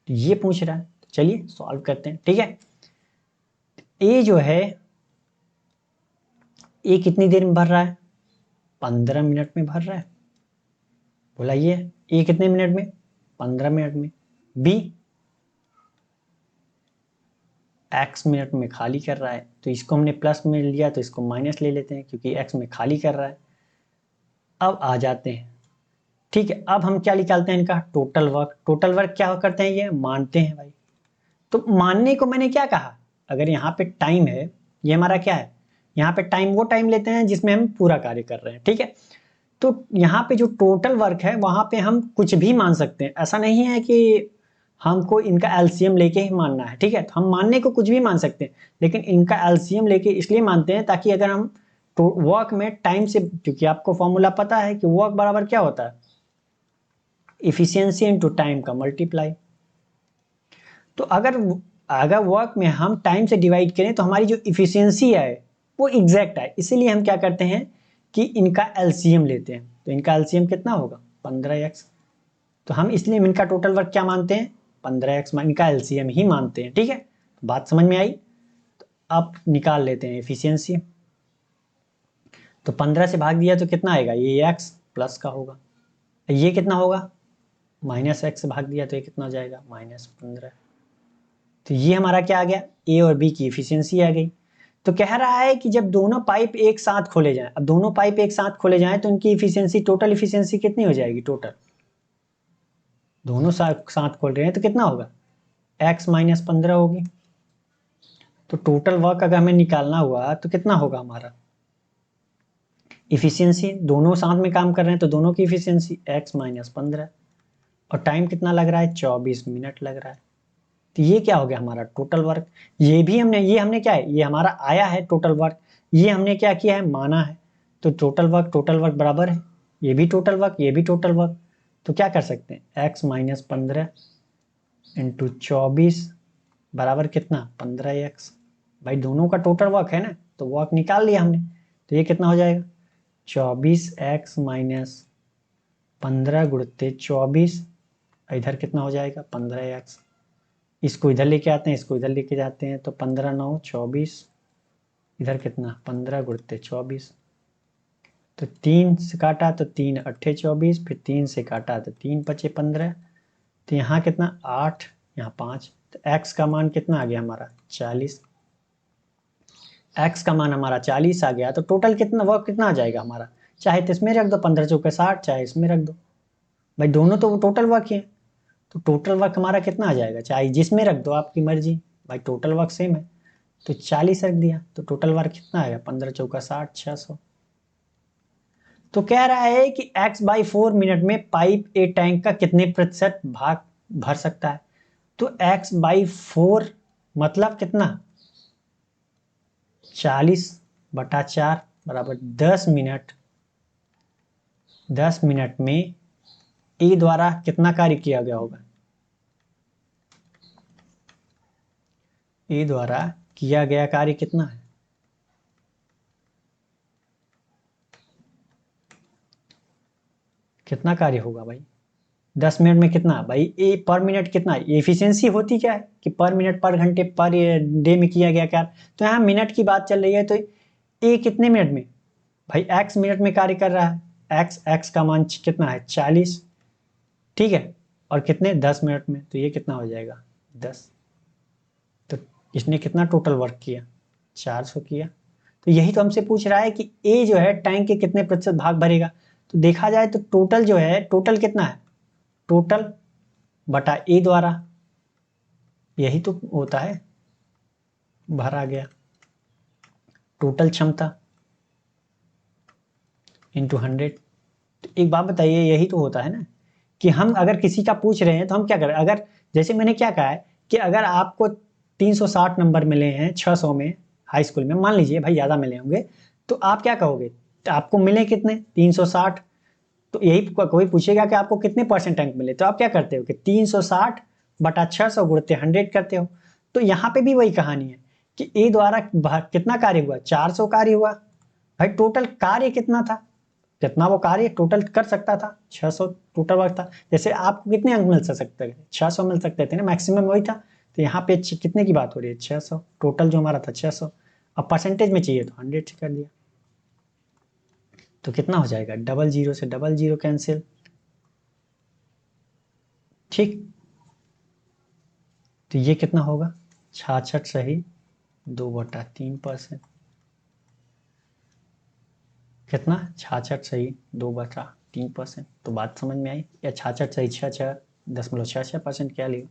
तो ये पूछ रहा है। तो चलिए सॉल्व करते हैं। ठीक है, ए जो है ए कितनी देर में भर रहा है, 15 मिनट में भर रहा है। बोलाइए ए कितने मिनट में, 15 मिनट में। बी x मिनट में खाली कर रहा है, तो इसको हमने प्लस में लिया तो इसको माइनस ले लेते हैं क्योंकि x में खाली कर रहा है। अब आ जाते हैं, ठीक है, अब हम क्या निकालते हैं इनका टोटल वर्क। टोटल वर्क क्या करते हैं, ये मानते हैं भाई। तो मानने को मैंने क्या कहा, अगर यहाँ पे टाइम है, ये हमारा क्या है, यहाँ पे टाइम वो टाइम लेते हैं जिसमें हम पूरा कार्य कर रहे हैं। ठीक है, तो यहाँ पे जो टोटल वर्क है वहां पे हम कुछ भी मान सकते हैं, ऐसा नहीं है कि हमको इनका एलसीएम लेके ही मानना है। ठीक है, तो हम मानने को कुछ भी मान सकते हैं, लेकिन इनका एलसीएम लेके इसलिए मानते हैं ताकि अगर हम तो वर्क में टाइम से, क्योंकि आपको फॉर्मूला पता है कि वर्क बराबर क्या होता है, इफिशियंसी इनटू टाइम का मल्टीप्लाई। तो अगर अगर वर्क में हम टाइम से डिवाइड करें तो हमारी जो इफिशियंसी है वो एग्जैक्ट है, इसीलिए हम क्या करते हैं कि इनका एलसीएम लेते हैं। तो इनका एलसीएम कितना होगा 15x, तो हम इसलिए इनका टोटल वर्क क्या मानते हैं 15x, इनका एलसीएम ही मानते हैं। ठीक है, तो बात समझ में आई। तो अब निकाल लेते हैं एफिशिएंसी। तो 15 से भाग दिया तो कितना आएगा, ये x प्लस का होगा, ये कितना होगा -x से भाग दिया तो ये कितना हो जाएगा -15। तो ये हमारा क्या आ गया, ए और बी की इफिशियंसी आ गई। तो कह रहा है कि जब दोनों पाइप एक साथ खोले जाएं, अब दोनों पाइप एक साथ खोले जाएं तो इनकी इफिशियंसी, टोटल इफिशियंसी कितनी हो जाएगी, टोटल दोनों साथ खोल रहे हैं तो कितना होगा, x माइनस 15 होगी। तो टोटल वर्क अगर हमें निकालना हुआ तो कितना होगा हमारा, इफिशियंसी, दोनों साथ में काम कर रहे हैं तो दोनों की इफिशियंसी x माइनस 15, और टाइम कितना लग रहा है, 24 मिनट लग रहा है। तो ये क्या हो गया हमारा टोटल वर्क। ये हमने क्या है, ये हमारा आया है टोटल वर्क, ये हमने क्या किया है, माना है। तो टोटल वर्क बराबर है, ये भी टोटल वर्क, ये भी टोटल वर्क। तो क्या कर सकते हैं, x माइनस 15 इंटू 24 बराबर कितना, 15x। भाई दोनों का टोटल वर्क है ना, तो वर्क निकाल लिया हमने। तो ये कितना हो जाएगा, 24x माइनस 15 गुणित 24, इधर कितना हो जाएगा, 15x। इसको इधर लेके आते हैं, इसको इधर लेके जाते हैं, तो 15 9 24, इधर कितना, 15 गुणित 24। तो 3 से काटा तो 3 अट्ठे 24, फिर 3 से काटा तो 3 पचे 15। तो यहाँ कितना, 8, यहाँ 5। तो x का मान कितना आ गया हमारा, 40। x का मान हमारा 40 आ गया, तो टोटल कितना वर्क कितना आ जाएगा हमारा, चाहे तो इसमें रख दो 15 चौके 60, चाहे इसमें रख दो, भाई दोनों तो टोटल वर्क ही है। तो टोटल वर्क हमारा कितना आ जाएगा, चाहे जिसमें रख दो, आपकी मर्जी, भाई टोटल वर्क सेम है। तो 40 रख दिया, तो टोटल वर्क कितना आएगा, 15 चौका 60, 600। तो कह रहा है कि x/4 मिनट में पाइप ए टैंक का कितने प्रतिशत भाग भर सकता है। तो x/4 मतलब कितना, 40/4 बराबर 10 मिनट। 10 मिनट में ए द्वारा कितना कार्य किया गया होगा, ए द्वारा किया गया कार्य कितना है, कितना कार्य होगा भाई 10 मिनट में कितना, भाई ए पर मिनट कितना, एफिशिएंसी होती क्या है कि पर मिनट, पर घंटे, पर डे में किया गया कार्य। तो यहाँ मिनट की बात चल रही है, तो ए कितने मिनट में, भाई एक्स मिनट में कार्य कर रहा है, एक्स का मान कितना है, 40, ठीक है, और कितने, 10 मिनट में। तो ये कितना हो जाएगा, 10। तो इसने कितना टोटल वर्क किया, 400 किया। तो यही तो हमसे पूछ रहा है कि ए जो है टैंक के कितने प्रतिशत भाग भरेगा। तो देखा जाए तो टोटल जो है, टोटल कितना है, टोटल बटा ए द्वारा, यही तो होता है, भरा गया टोटल क्षमता इंटू 100। तो एक बात बताइए, यही तो होता है ना कि हम अगर किसी का पूछ रहे हैं तो हम क्या करें, अगर जैसे मैंने क्या कहा है कि अगर आपको 360 नंबर मिले हैं 600 में, हाई स्कूल में मान लीजिए, भाई ज़्यादा मिले होंगे, तो आप क्या कहोगे, तो आपको मिले कितने, 360। तो यही कोई पूछेगा कि आपको कितने परसेंट अंक मिले, तो आप क्या करते हो कि 360 बटा 600 गुणते 100 करते हो। तो यहाँ पे भी वही कहानी है कि ए द्वारा कितना कार्य हुआ, 400 कार्य हुआ। भाई टोटल कार्य कितना था, कितना वो कार्य टोटल कर सकता था, 600 टोटल वर्क था। जैसे आपको कितने अंक मिल सकते थे, 600 मिल सकते थे ना, मैक्सिमम वही था। तो यहाँ पे कितने की बात हो रही है, 600, टोटल जो हमारा था 600। अब परसेंटेज में चाहिए तो 100 से कर दिया। तो कितना हो जाएगा, डबल जीरो से डबल जीरो कैंसिल, ठीक। तो ये कितना होगा, 66 सही 2/3%, कितना 66 सही 2/3%। तो बात समझ में आई, या 66 सही 66.66% क्या लिया।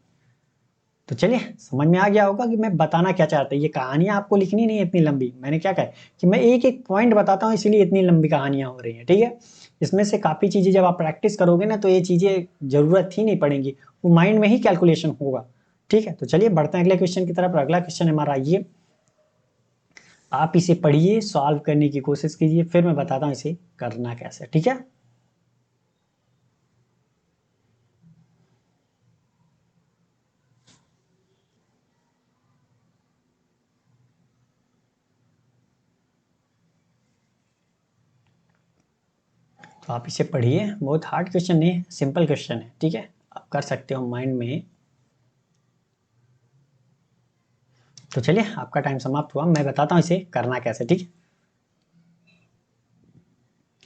तो चलिए समझ में आ गया होगा कि मैं बताना क्या चाहता हूँ। ये कहानियां आपको लिखनी नहीं है इतनी लंबी, मैंने क्या कहा कि मैं एक एक पॉइंट बताता हूँ, इसीलिए इतनी लंबी कहानियां हो रही हैं, ठीक है। इसमें से काफ़ी चीज़ें जब आप प्रैक्टिस करोगे ना, तो ये चीज़ें ज़रूरत ही नहीं पड़ेंगी, वो माइंड में ही कैलकुलेशन होगा, ठीक है। तो चलिए बढ़ते हैं अगले क्वेश्चन की तरफ। अगला क्वेश्चन हमारा ये, आप इसे पढ़िए, सॉल्व करने की कोशिश कीजिए, फिर मैं बताता हूँ इसे करना कैसे, ठीक है। तो आप इसे पढ़िए, बहुत हार्ड क्वेश्चन नहीं है, सिंपल क्वेश्चन है, ठीक है, आप कर सकते हो माइंड में। तो चलिए आपका टाइम समाप्त हुआ, मैं बताता हूँ इसे करना कैसे, ठीक है।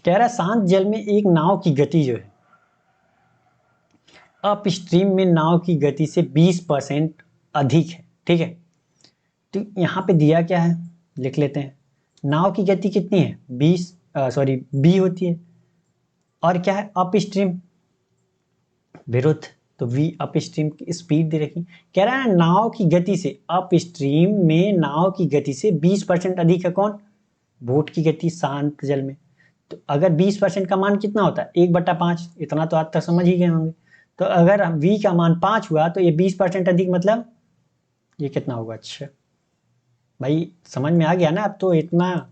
कह रहा है शांत जल में एक नाव की गति जो है अप स्ट्रीम में नाव की गति से 20% अधिक है, ठीक है। तो यहाँ पे दिया क्या है लिख लेते हैं। नाव की गति कितनी है 20 b होती है, और क्या है अप स्ट्रीम विरुद्ध, तो v अप स्ट्रीम की स्पीड दे रखी। कह रहा है नाव की गति से अप स्ट्रीम में नाव की गति से 20% अधिक है कौन, बोट की गति शांत जल में। तो अगर 20% का मान कितना होता है 1/5, इतना तो आज तक समझ ही गए होंगे। तो अगर v का मान 5 हुआ तो ये 20% अधिक मतलब ये कितना होगा। अच्छा भाई समझ में आ गया ना, अब तो इतना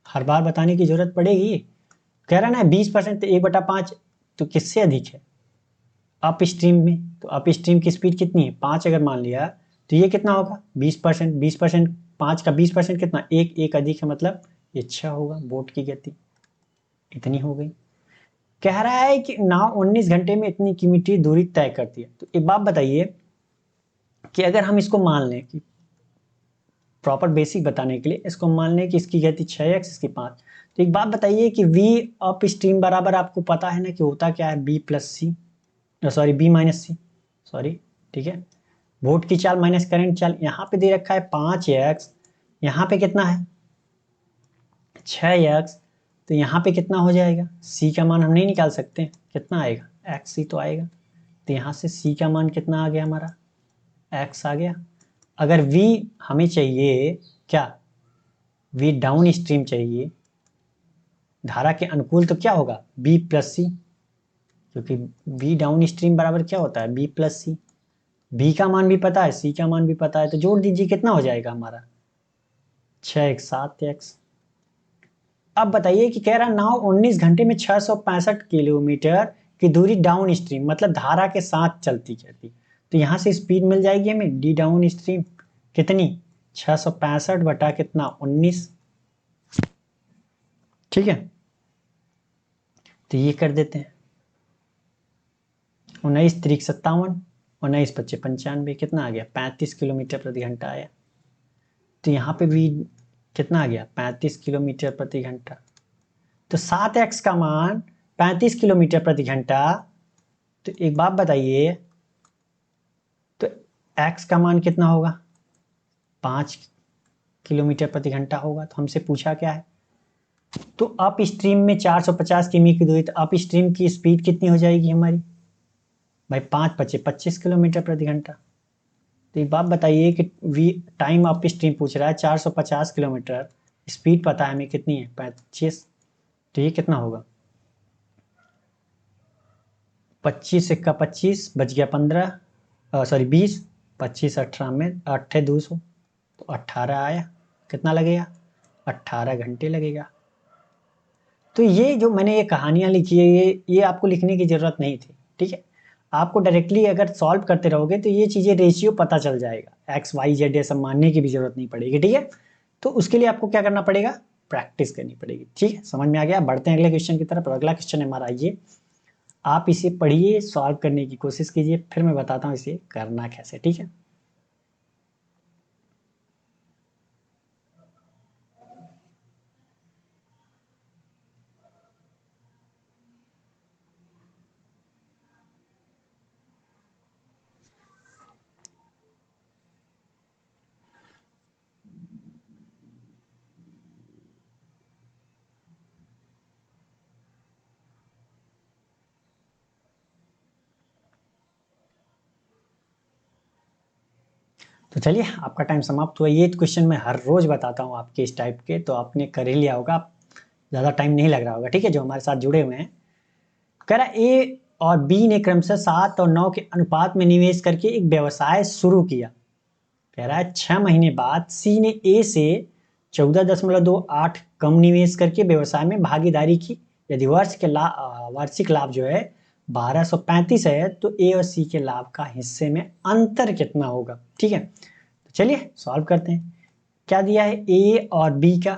हर बार बताने की जरूरत पड़ेगी। कह रहा ना 20% 1/5, तो किससे अधिक है अप स्ट्रीम में। तो अप स्ट्रीम की स्पीड कितनी है 5 अगर मान लिया, तो ये कितना होगा 20%। 20% 5 का 20% कितना, एक अधिक है मतलब ये 6 होगा बोट की गति, इतनी हो गई। कह रहा है कि नाव 19 घंटे में इतनी किलोमीटर दूरी तय करती है। तो एक बात बताइए कि अगर हम इसको मान लें कि प्रॉपर बेसिक बताने के लिए इसको मान लें कि इसकी गति 6x इसकी 5, तो एक बात बताइए कि v अप स्ट्रीम बराबर आपको पता है ना कि होता क्या है b प्लस सी, सॉरी b माइनस सी, सॉरी ठीक है। वोट की चाल माइनस करंट चाल, यहाँ पे दे रखा है 5x, यहाँ पे कितना है 6x, तो यहाँ पे कितना हो जाएगा, c का मान हम नहीं निकाल सकते, कितना आएगा x ही तो आएगा। तो यहाँ से c का मान कितना आ गया हमारा x आ गया। अगर v हमें चाहिए क्या, v डाउन स्ट्रीम चाहिए धारा के अनुकूल, तो क्या होगा b प्लस सी, क्योंकि v डाउन स्ट्रीम बराबर क्या होता है b प्लस सी। b का मान भी पता है c का मान भी पता है, तो जोड़ दीजिए कितना हो जाएगा हमारा 6x 7x। अब बताइए कि कह रहा नाव 19 घंटे में 665 किलोमीटर की दूरी डाउन स्ट्रीम मतलब धारा के साथ चलती कहती, तो यहाँ से स्पीड मिल जाएगी हमें डी डाउन स्ट्रीम कितनी 665 बटा कितना 19, ठीक है। तो ये कर देते हैं 19 3 57, 19 25 95, कितना आ गया 35 किलोमीटर प्रति घंटा आया। तो यहाँ पे भी कितना आ गया 35 किलोमीटर प्रति घंटा। तो 7x का मान 35 किलोमीटर प्रति घंटा, तो एक बात बताइए तो x का मान कितना होगा 5 किलोमीटर प्रति घंटा होगा। तो हमसे पूछा क्या है, तो अप स्ट्रीम में 450 किमी की दूरी, तो अप स्ट्रीम की स्पीड कितनी हो जाएगी हमारी भाई 5 25 किलोमीटर प्रति घंटा। तो एक बात बताइए कि वी टाइम अप स्ट्रीम पूछ रहा है 450 किलोमीटर, स्पीड पता है हमें कितनी है 25, तो ये कितना होगा 25 1 25 बच गया 15 सॉरी 20, 25 18 में 8 200, तो 18 आया, कितना लगेगा 18 घंटे लगेगा। तो ये जो मैंने ये कहानियाँ लिखी है ये आपको लिखने की ज़रूरत नहीं थी, ठीक है। आपको डायरेक्टली अगर सॉल्व करते रहोगे तो ये चीज़ें रेशियो पता चल जाएगा, एक्स वाई जेड ये सब मानने की भी ज़रूरत नहीं पड़ेगी, ठीक है। तो उसके लिए आपको क्या करना पड़ेगा, प्रैक्टिस करनी पड़ेगी, ठीक है। समझ में आ गया। बढ़ते हैं अगले क्वेश्चन की तरफ। अगला क्वेश्चन है हमारा ये, आप इसे पढ़िए सॉल्व करने की कोशिश कीजिए, फिर मैं बताता हूँ इसे करना कैसे, ठीक है। तो चलिए आपका टाइम समाप्त हुआ। ये क्वेश्चन मैं हर रोज बताता हूँ आपके इस टाइप के, तो आपने कर ही लिया होगा, ज़्यादा टाइम नहीं लग रहा होगा, ठीक है, जो हमारे साथ जुड़े हुए हैं। कह रहा ए और बी ने क्रमशः 7 और 9 के अनुपात में निवेश करके एक व्यवसाय शुरू किया। कह रहा है 6 महीने बाद सी ने ए से 14.28 कम निवेश करके व्यवसाय में भागीदारी की। यदि वार्षिक लाभ जो है 1235 है, तो ए और सी के लाभ का हिस्से में अंतर कितना होगा, ठीक है। तो चलिए सॉल्व करते हैं। क्या दिया है ए और बी का,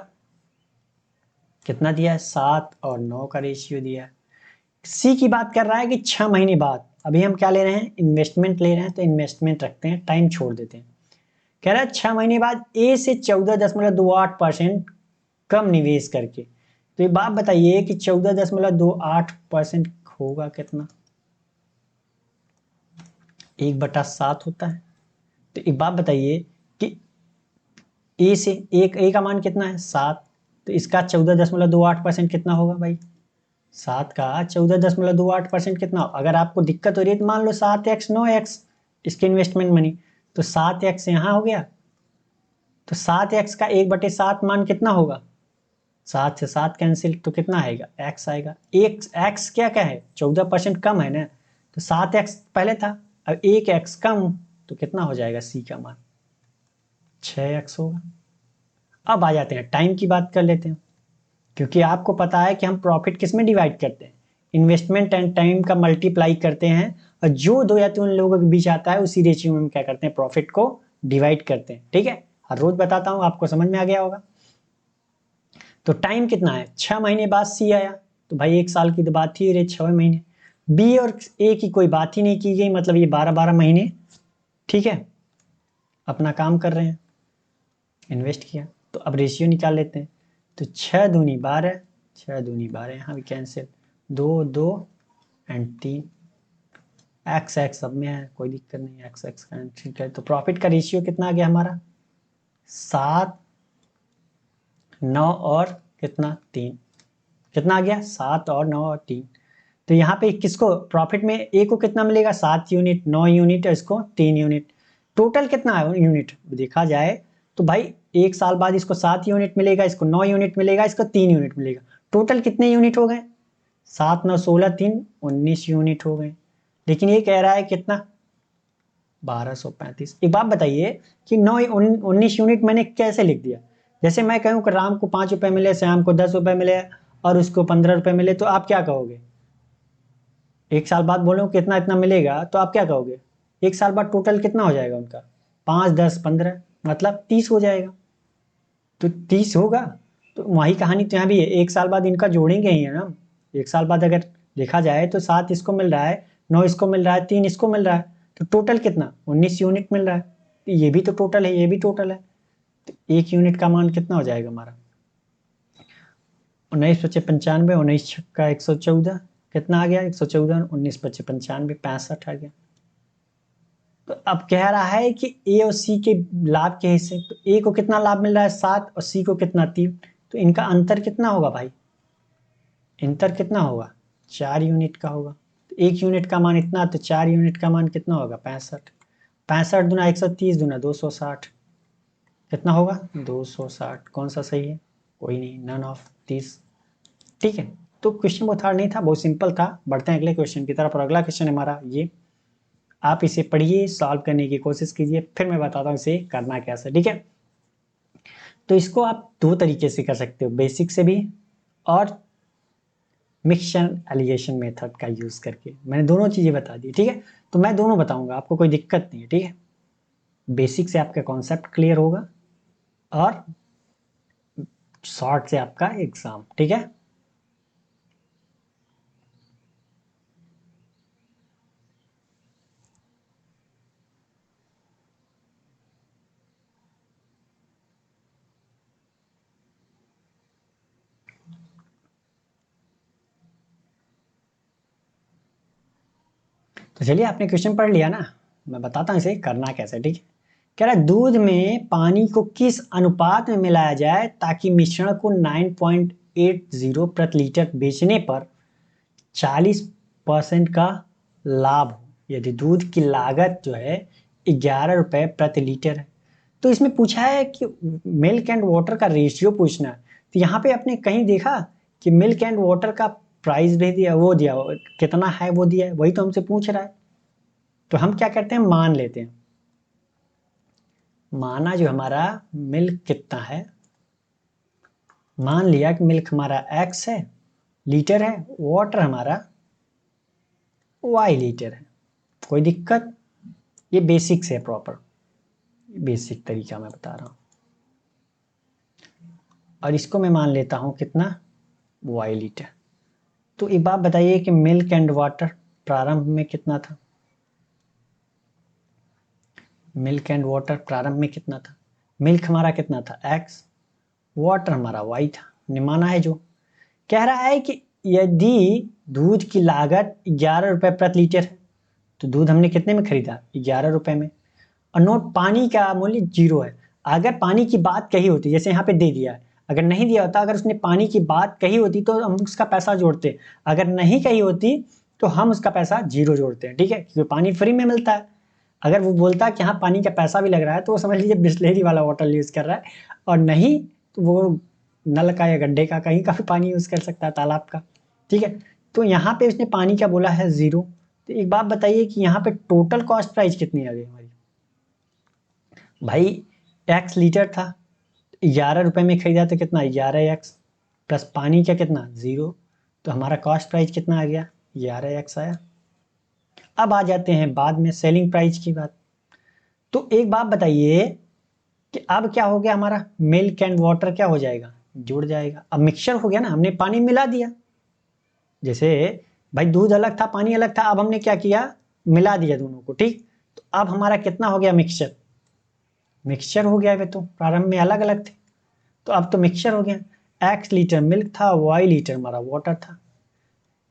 कितना दिया है 7 और 9 का रेशियो दिया है। सी की बात कर रहा है कि 6 महीने बाद, अभी हम क्या ले रहे हैं इन्वेस्टमेंट ले रहे हैं, तो इन्वेस्टमेंट रखते हैं, टाइम छोड़ देते हैं। कह रहा है 6 महीने बाद ए से 14.28% कम निवेश करके। तो ये बात बताइए कि 14.28% होगा कितना, 1/7 होता है, तो एक बात बताइए कि ए से ए का मान कितना है 7, तो इसका 14.28% कितना होगा भाई? 7 का 14.28% कितना? अगर आपको दिक्कत हो रही है तो मान लो 7x 9x इसके इन्वेस्टमेंट मनी, तो 7x यहाँ हो गया, तो 7x का 1/7 मान कितना होगा? 7 से 7 कैंसिल, तो कितना आएगा? x आएगा। एक x क्या क्या है? 14% कम है ना, तो 7x पहले था, अब 1x कम, तो कितना हो जाएगा c का मान? 6x होगा। अब आ जाते हैं टाइम की बात कर लेते हैं, क्योंकि आपको पता है कि हम प्रॉफिट किस में डिवाइड करते हैं? इन्वेस्टमेंट एंड टाइम का मल्टीप्लाई करते हैं, और जो 2 या 3 लोगों के बीच आता है उसी रेशियो में हम क्या करते हैं? प्रॉफिट को डिवाइड करते हैं। ठीक है, हर रोज बताता हूं, आपको समझ में आ गया होगा। तो टाइम कितना है? 6 महीने बाद सी आया, तो भाई 1 साल की तो बात ही रही, 6 महीने। बी और ए की कोई बात ही नहीं की गई, मतलब ये 12-12 महीने, ठीक है, अपना काम कर रहे हैं, इन्वेस्ट किया। तो अब रेशियो निकाल लेते हैं, तो 6 दूनी 12, 6 दूनी 12, यहाँ भी कैंसिल, 2 2 एंड 3, एक्स एक्स सब में है, कोई दिक्कत नहीं, एक्स एक्स कैंसिल है। तो प्रॉफिट का रेशियो कितना आ गया हमारा? 7 9 और कितना 3, कितना आ गया? 7 और 9 और 3। तो यहाँ पे किसको प्रॉफिट में ए को कितना मिलेगा? 7 यूनिट, 9 यूनिट, और इसको 3 यूनिट। टोटल कितना है यूनिट देखा जाए तो भाई 1 साल बाद इसको 7 यूनिट मिलेगा, इसको 9 यूनिट मिलेगा, इसको 3 यूनिट मिलेगा। टोटल कितने यूनिट हो गए? 7 9 16 3 19 यूनिट हो गए। लेकिन ये कह रहा है कितना? 1235। एक बात बताइए कि 19 यूनिट मैंने कैसे लिख दिया? जैसे मैं कहूँ कि राम को 5 रुपए मिले, श्याम को 10 रुपए मिले और उसको 15 रुपए मिले, तो आप क्या कहोगे? 1 साल बाद बोलो कितना इतना मिलेगा, तो आप क्या कहोगे? 1 साल बाद टोटल कितना हो जाएगा उनका? 5 10 15, मतलब 30 हो जाएगा। तो 30 होगा, तो वही कहानी तो यहाँ भी है, 1 साल बाद इनका जोड़ेंगे ही है ना। 1 साल बाद अगर देखा जाए तो 7 इसको मिल रहा है, 9 इसको मिल रहा है, 3 इसको मिल रहा है, तो टोटल कितना? 19 यूनिट मिल रहा है। ये भी तो टोटल है, ये भी टोटल है, तो 1 यूनिट का मान कितना हो जाएगा हमारा? 19 पच्चे 95, 19 छक्का 114, कितना आ गया? 114, 19 पच्चे 95, 65 आ गया। तो अब कह रहा है कि ए और सी के लाभ के हिस्से, तो ए को कितना लाभ मिल रहा है? 7, और सी को कितना? 3। तो इनका अंतर कितना होगा भाई? अंतर कितना होगा? 4 यूनिट का होगा। तो 1 यूनिट का मान इतना, तो 4 यूनिट का मान कितना होगा? 65। 65 दूना 130 दूना 260, कितना होगा? 260। कौन सा सही है? कोई नहीं, नन ऑफ 30। ठीक है, तो क्वेश्चन बहुत हार्ड नहीं था, बहुत सिंपल था। बढ़ते हैं अगले क्वेश्चन की तरफ, और अगला क्वेश्चन हमारा ये, आप इसे पढ़िए, सॉल्व करने की कोशिश कीजिए, फिर मैं बताता हूँ इसे करना कैसे। ठीक है, तो इसको आप 2 तरीके से कर सकते हो, बेसिक से भी और मिक्सचर एलिगेशन मेथड का यूज करके। मैंने दोनों चीजें बता दी, ठीक है, तो मैं दोनों बताऊंगा, आपको कोई दिक्कत नहीं है। ठीक है, बेसिक से आपका कॉन्सेप्ट क्लियर होगा और शॉर्ट से आपका एग्जाम। ठीक है, तो चलिए, आपने क्वेश्चन पढ़ लिया ना, मैं बताता हूँ इसे करना कैसे। ठीक है, कह रहा है दूध में पानी को किस अनुपात में मिलाया जाए ताकि मिश्रण को 9.80 प्रति लीटर बेचने पर 40% का लाभ हो, यदि दूध की लागत जो है 11 रुपए प्रति लीटर है। तो इसमें पूछा है कि मिल्क एंड वाटर का रेशियो पूछना है। तो यहाँ पे आपने कहीं देखा कि मिल्क एंड वाटर का प्राइस भी दिया, वो दिया, कितना है वो दिया है, वही तो हमसे पूछ रहा है। तो हम क्या करते हैं, मान लेते हैं। माना जो हमारा मिल्क कितना है, मान लिया कि मिल्क हमारा x है, लीटर है, वाटर हमारा y लीटर है। कोई दिक्कत? ये बेसिक से प्रॉपर, बेसिक तरीका मैं बता रहा हूं। और इसको मैं मान लेता हूं कितना? y litre. तो एक बात बताइए कि मिल्क एंड वाटर प्रारंभ में कितना था? मिल्क एंड वाटर प्रारंभ में कितना था? मिल्क हमारा कितना था? x, वाटर हमारा y था, हमने माना है। जो कह रहा है कि यदि दूध की लागत 11 रुपए प्रति लीटर है, तो दूध हमने कितने में खरीदा? 11 रुपए में। और नोट पानी का मूल्य 0 है। अगर पानी की बात कही होती, जैसे यहाँ पे दे दिया है, अगर नहीं दिया होता, अगर उसने पानी की बात कही होती तो हम उसका पैसा जोड़ते, अगर नहीं कही होती तो हम उसका पैसा 0 जोड़ते हैं, ठीक है, क्योंकि पानी फ्री में मिलता है। अगर वो बोलता है कि हाँ पानी का पैसा भी लग रहा है तो वो समझ लीजिए बिस्लेरी वाला वाटर यूज कर रहा है, और नहीं तो वो नल का या गड्ढे का कहीं का भी पानी यूज कर सकता है, तालाब का, ठीक है। तो यहाँ पे उसने पानी का बोला है 0। तो एक बात बताइए कि यहाँ पे टोटल कॉस्ट प्राइस कितनी आ गई हमारी? भाई एक्स लीटर था, 11 रुपए में खरीदा तो कितना, 11x प्लस पानी का कितना 0, तो हमारा कॉस्ट प्राइस कितना आ गया, 11x आया। अब आ जाते हैं बाद में सेलिंग प्राइस की बात। तो एक बात बताइए कि अब क्या हो गया, हमारा मिल्क एंड वाटर क्या हो जाएगा, जुड़ जाएगा। अब मिक्सचर हो गया ना, हमने पानी मिला दिया। जैसे भाई दूध अलग था पानी अलग था, अब हमने क्या किया, मिला दिया दोनों को, ठीक। तो अब हमारा कितना हो गया, मिक्सचर, मिक्सचर हो गया। वे तो प्रारंभ में अलग अलग थे, तो अब तो मिक्सचर हो गया। एक्स लीटर मिल्क था, वाई लीटर हमारा वाटर था।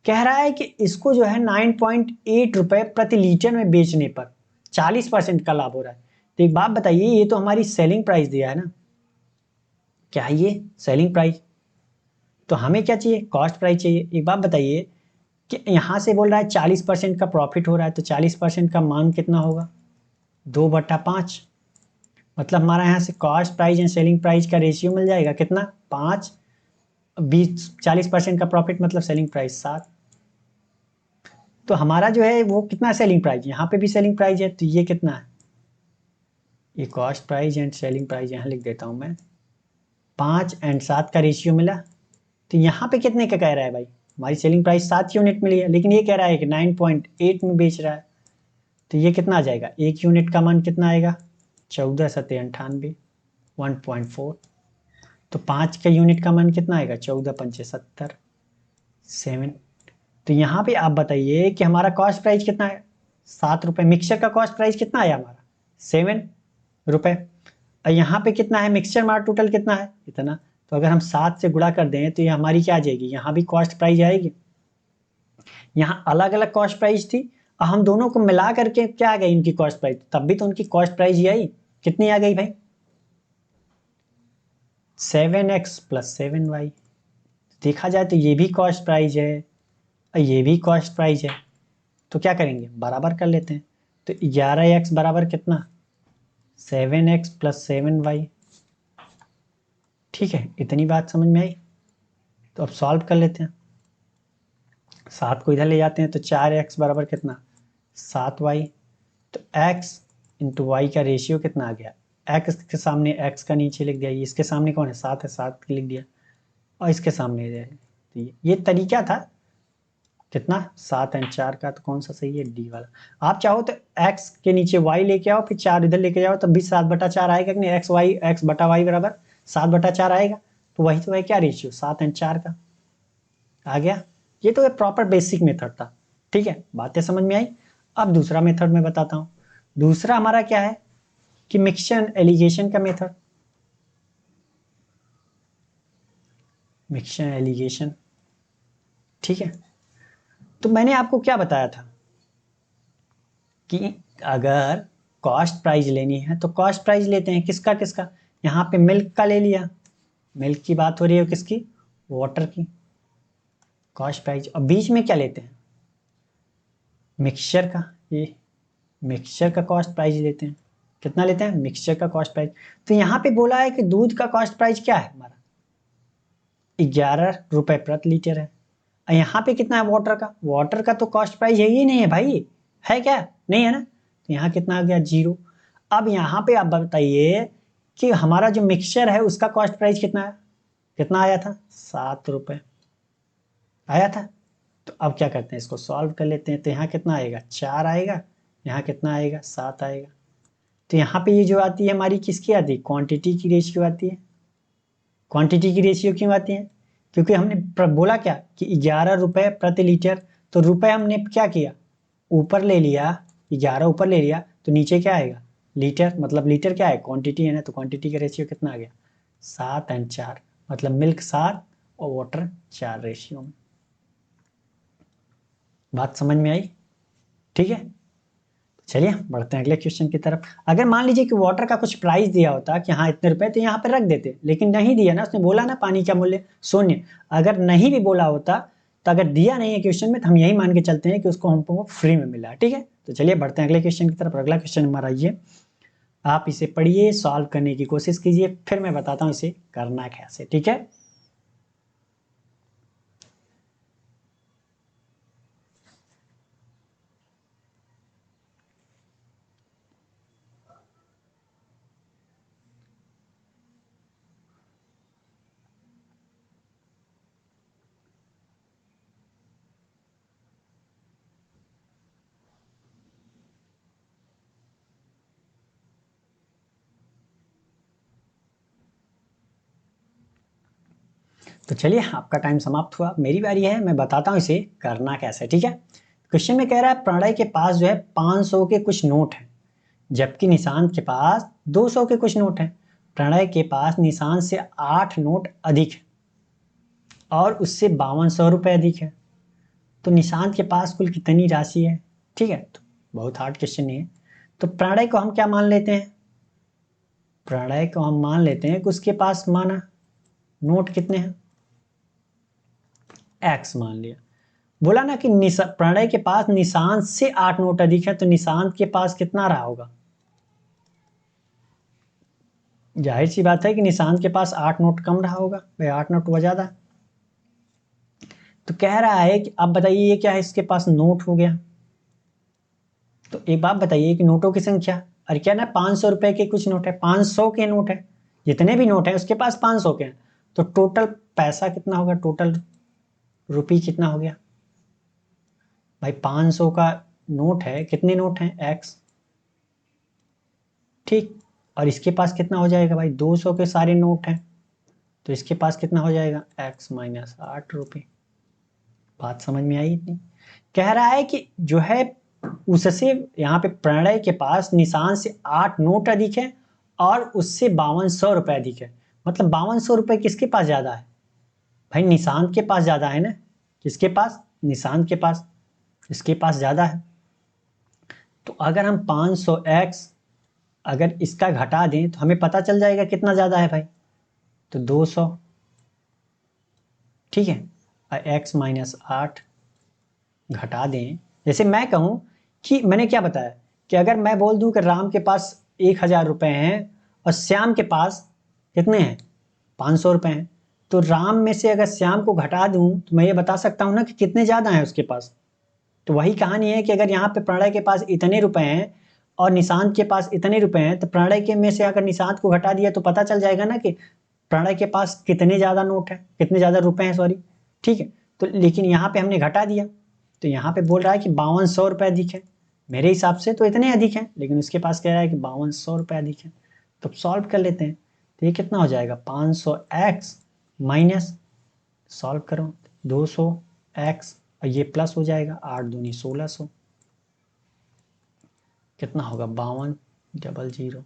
कह रहा है कि इसको जो है 9.8 रुपए प्रति लीटर में बेचने पर 40% का लाभ हो रहा है। तो एक बात बताइए, ये तो हमारी सेलिंग प्राइस दिया है ना, क्या है ये सेलिंग प्राइस, तो हमें क्या चाहिए, कॉस्ट प्राइस चाहिए। एक बात बताइए कि यहाँ से बोल रहा है 40% का प्रॉफिट हो रहा है, तो 40% का मान कितना होगा, 2/5। मतलब हमारा यहाँ से cost price and selling price का रेशियो मिल जाएगा कितना, 5, 20, 40% का प्रॉफिट मतलब सेलिंग प्राइस 7। तो हमारा जो है वो कितना सेलिंग प्राइस, यहाँ पे भी सेलिंग प्राइस है, तो ये कितना है, ये cost price and selling price यहाँ लिख देता हूँ मैं, 5 और 7 का रेशियो मिला। तो यहाँ पे कितने का कह रहा है भाई, हमारी सेलिंग प्राइस 7 यूनिट मिली है, लेकिन ये कह रहा है कि 9.8 में बेच रहा है। तो ये कितना आ जाएगा, 1 यूनिट का मान कितना आएगा, 14×7=98, 1.4। तो 5 का यूनिट का मान कितना आएगा, 14×5=70, 7। तो यहाँ पे आप बताइए कि हमारा कॉस्ट प्राइस कितना है, 7 रुपए। मिक्सचर का कॉस्ट प्राइस कितना आया हमारा, 7 रुपए। और यहाँ पे कितना है, मिक्सचर हमारा टोटल कितना है, इतना। तो अगर हम 7 से गुणा कर दें तो ये हमारी क्या आ जाएगी, यहाँ भी कॉस्ट प्राइस आएगी। यहाँ अलग अलग कॉस्ट प्राइस थी, और हम दोनों को मिला करके क्या आ गई इनकी कॉस्ट प्राइस, तब भी तो उनकी कॉस्ट प्राइस ही आई। कितनी आ गई भाई, 7x+7y। देखा जाए तो ये भी कॉस्ट प्राइस है और ये भी कॉस्ट प्राइस है, तो क्या करेंगे, बराबर कर लेते हैं। तो 11x बराबर कितना, 7x+7y। ठीक है, इतनी बात समझ में आई। तो अब सॉल्व कर लेते हैं, 7 को इधर ले जाते हैं तो 4x बराबर कितना, 7y। तो x इंटू वाई का रेशियो कितना आ गया, x के सामने x का नीचे लिख दिया, इसके सामने कौन है, 7 है, 7 लिख दिया, और इसके सामने तो ये तरीका था। कितना, 7 और 4 का, तो कौन सा सही है, डी वाला। आप चाहो तो x के नीचे y लेके आओ, फिर 4 इधर लेके जाओ, तब भी 7/4 आएगा कि नहीं, x/y बराबर 7/4 आएगा। तो वही तो है क्या, रेशियो 7 और 4 का आ गया। ये तो प्रॉपर बेसिक मेथड था, ठीक है, बातें समझ में आई। अब दूसरा मेथड मैं बताता हूँ। दूसरा हमारा क्या है कि मिक्सचर एलिगेशन का मेथड, मिक्सचर एलिगेशन, ठीक है। तो मैंने आपको क्या बताया था कि अगर कॉस्ट प्राइस लेनी है तो कॉस्ट प्राइस लेते हैं किसका किसका, यहाँ पे मिल्क का ले लिया, मिल्क की बात हो रही है किसकी, वाटर की, कॉस्ट प्राइस। और बीच में क्या लेते हैं, मिक्सचर का, ये मिक्सचर का कॉस्ट प्राइस लेते हैं। कितना लेते हैं, मिक्सचर का कॉस्ट प्राइस। तो यहाँ पे बोला है कि दूध का कॉस्ट प्राइस क्या है हमारा, 11 रुपए प्रति लीटर है। और यहाँ पे कितना है वाटर का, वाटर का तो कॉस्ट प्राइस यही नहीं है भाई, है क्या, नहीं है ना। तो यहाँ कितना आ गया, 0। अब यहाँ पे आप बताइए कि हमारा जो मिक्सचर है उसका कॉस्ट प्राइस कितना है, कितना आया था, 7 रुपए आया था। तो अब क्या करते हैं, इसको सॉल्व कर लेते हैं। तो यहाँ कितना आएगा, 4 आएगा, यहाँ कितना आएगा, 7 आएगा। तो यहाँ पे ये जो आती है हमारी किसकी आती है, क्वांटिटी की रेशियो आती है। क्वांटिटी की रेशियो क्यों आती है, क्योंकि हमने बोला क्या कि 11 रुपए प्रति लीटर, तो रुपए हमने क्या किया, ऊपर ले लिया, 11 ऊपर ले लिया, तो नीचे क्या आएगा, लीटर, मतलब लीटर क्या है, क्वांटिटी है ना। तो क्वांटिटी का रेशियो कितना आ गया, 7 और 4, मतलब मिल्क 7 और वाटर 4 रेशियो में। बात समझ में आई, ठीक है। चलिए बढ़ते हैं अगले क्वेश्चन की तरफ। अगर मान लीजिए कि वाटर का कुछ प्राइस दिया होता कि हाँ इतने रुपए, तो यहाँ पे रख देते, लेकिन नहीं दिया ना, उसने बोला ना पानी का मूल्य शून्य। अगर नहीं भी बोला होता, तो अगर दिया नहीं है क्वेश्चन में, तो हम यही मान के चलते हैं कि उसको हमको फ्री में मिला है। ठीक है, तो चलिए बढ़ते हैं अगले क्वेश्चन की तरफ। अगला क्वेश्चन हमारा ये, आप इसे पढ़िए, सॉल्व करने की कोशिश कीजिए, फिर मैं बताता हूँ इसे करना कैसे। ठीक है, तो चलिए आपका टाइम समाप्त हुआ, मेरी बारी है, मैं बताता हूँ इसे करना कैसे। ठीक है, क्वेश्चन में कह रहा है प्रणय के पास जो है 500 के कुछ नोट हैं, जबकि निशांत के पास 200 के कुछ नोट हैं। प्रणय के पास निशांत से 8 नोट अधिक है और उससे 5200 रुपये अधिक है, तो निशांत के पास कुल कितनी राशि है। ठीक है, तो बहुत हार्ड क्वेश्चन नहीं है। तो प्रणय को हम क्या मान लेते हैं, प्रणय को हम मान लेते हैं कि उसके पास माना नोट कितने हैं, एक्स मान लिया। बोला ना कि प्रणय के पास निशांत से 8 नोट अधिक है, तो निशांत के पास कितना रहा होगा। जाहिर सी बात है कि निशांत के पास 8 नोट कम रहा होगा, भाई 8 नोट वो ज्यादा। तो कह रहा है कि अब बताइए ये क्या है, इसके पास नोट हो गया। तो एक बात बताइए कि नोटों की संख्या, और क्या ना 500 रुपए के कुछ नोट है, 500 के नोट है, जितने भी नोट है उसके पास 500 के हैं, तो टोटल पैसा कितना होगा, टोटल रुपी कितना हो गया। भाई 500 का नोट है, कितने नोट हैं, एक्स। ठीक, और इसके पास कितना हो जाएगा भाई, 200 के सारे नोट हैं, तो इसके पास कितना हो जाएगा, एक्स माइनस 8 रुपये। बात समझ में आई इतनी। कह रहा है कि जो है उससे यहाँ पे प्रणय के पास निशान से 8 नोट अधिक है और उससे 5200 रुपये अधिक है। मतलब 5200 रुपये किसके पास ज्यादा है, भाई निशांत के पास ज्यादा है ना। किसके पास, निशांत के पास, इसके पास ज्यादा है। तो अगर हम 500x अगर इसका घटा दें, तो हमें पता चल जाएगा कितना ज्यादा है भाई, तो 200। ठीक है, और x माइनस 8 घटा दें। जैसे मैं कहूं कि मैंने क्या बताया कि अगर मैं बोल दूं कि राम के पास 1000 रुपए हैं और श्याम के पास कितने हैं, 500 रुपए हैं, तो राम में से अगर श्याम को घटा दूं, तो मैं ये बता सकता हूं ना कि कितने ज्यादा हैं उसके पास। तो वही कहानी है कि अगर यहाँ पे प्रणय के पास इतने रुपए हैं और निशांत के पास इतने रुपए हैं, तो प्रणय के में से अगर निशांत को घटा दिया, तो पता चल जाएगा ना कि प्रणय के पास कितने ज्यादा नोट है, कितने ज्यादा रुपए हैं, सॉरी। ठीक है, तो लेकिन यहाँ पे हमने घटा दिया, तो यहाँ पे बोल रहा है कि 5200 रुपये अधिक है। मेरे हिसाब से तो इतने अधिक है, लेकिन उसके पास कह रहा है कि 5200 रुपये अधिक है। तो सॉल्व कर लेते हैं, तो ये कितना हो जाएगा, 500x माइनस, सॉल्व करो, 200x, और ये प्लस हो जाएगा, 8 दूनी 1600, कितना होगा 5200।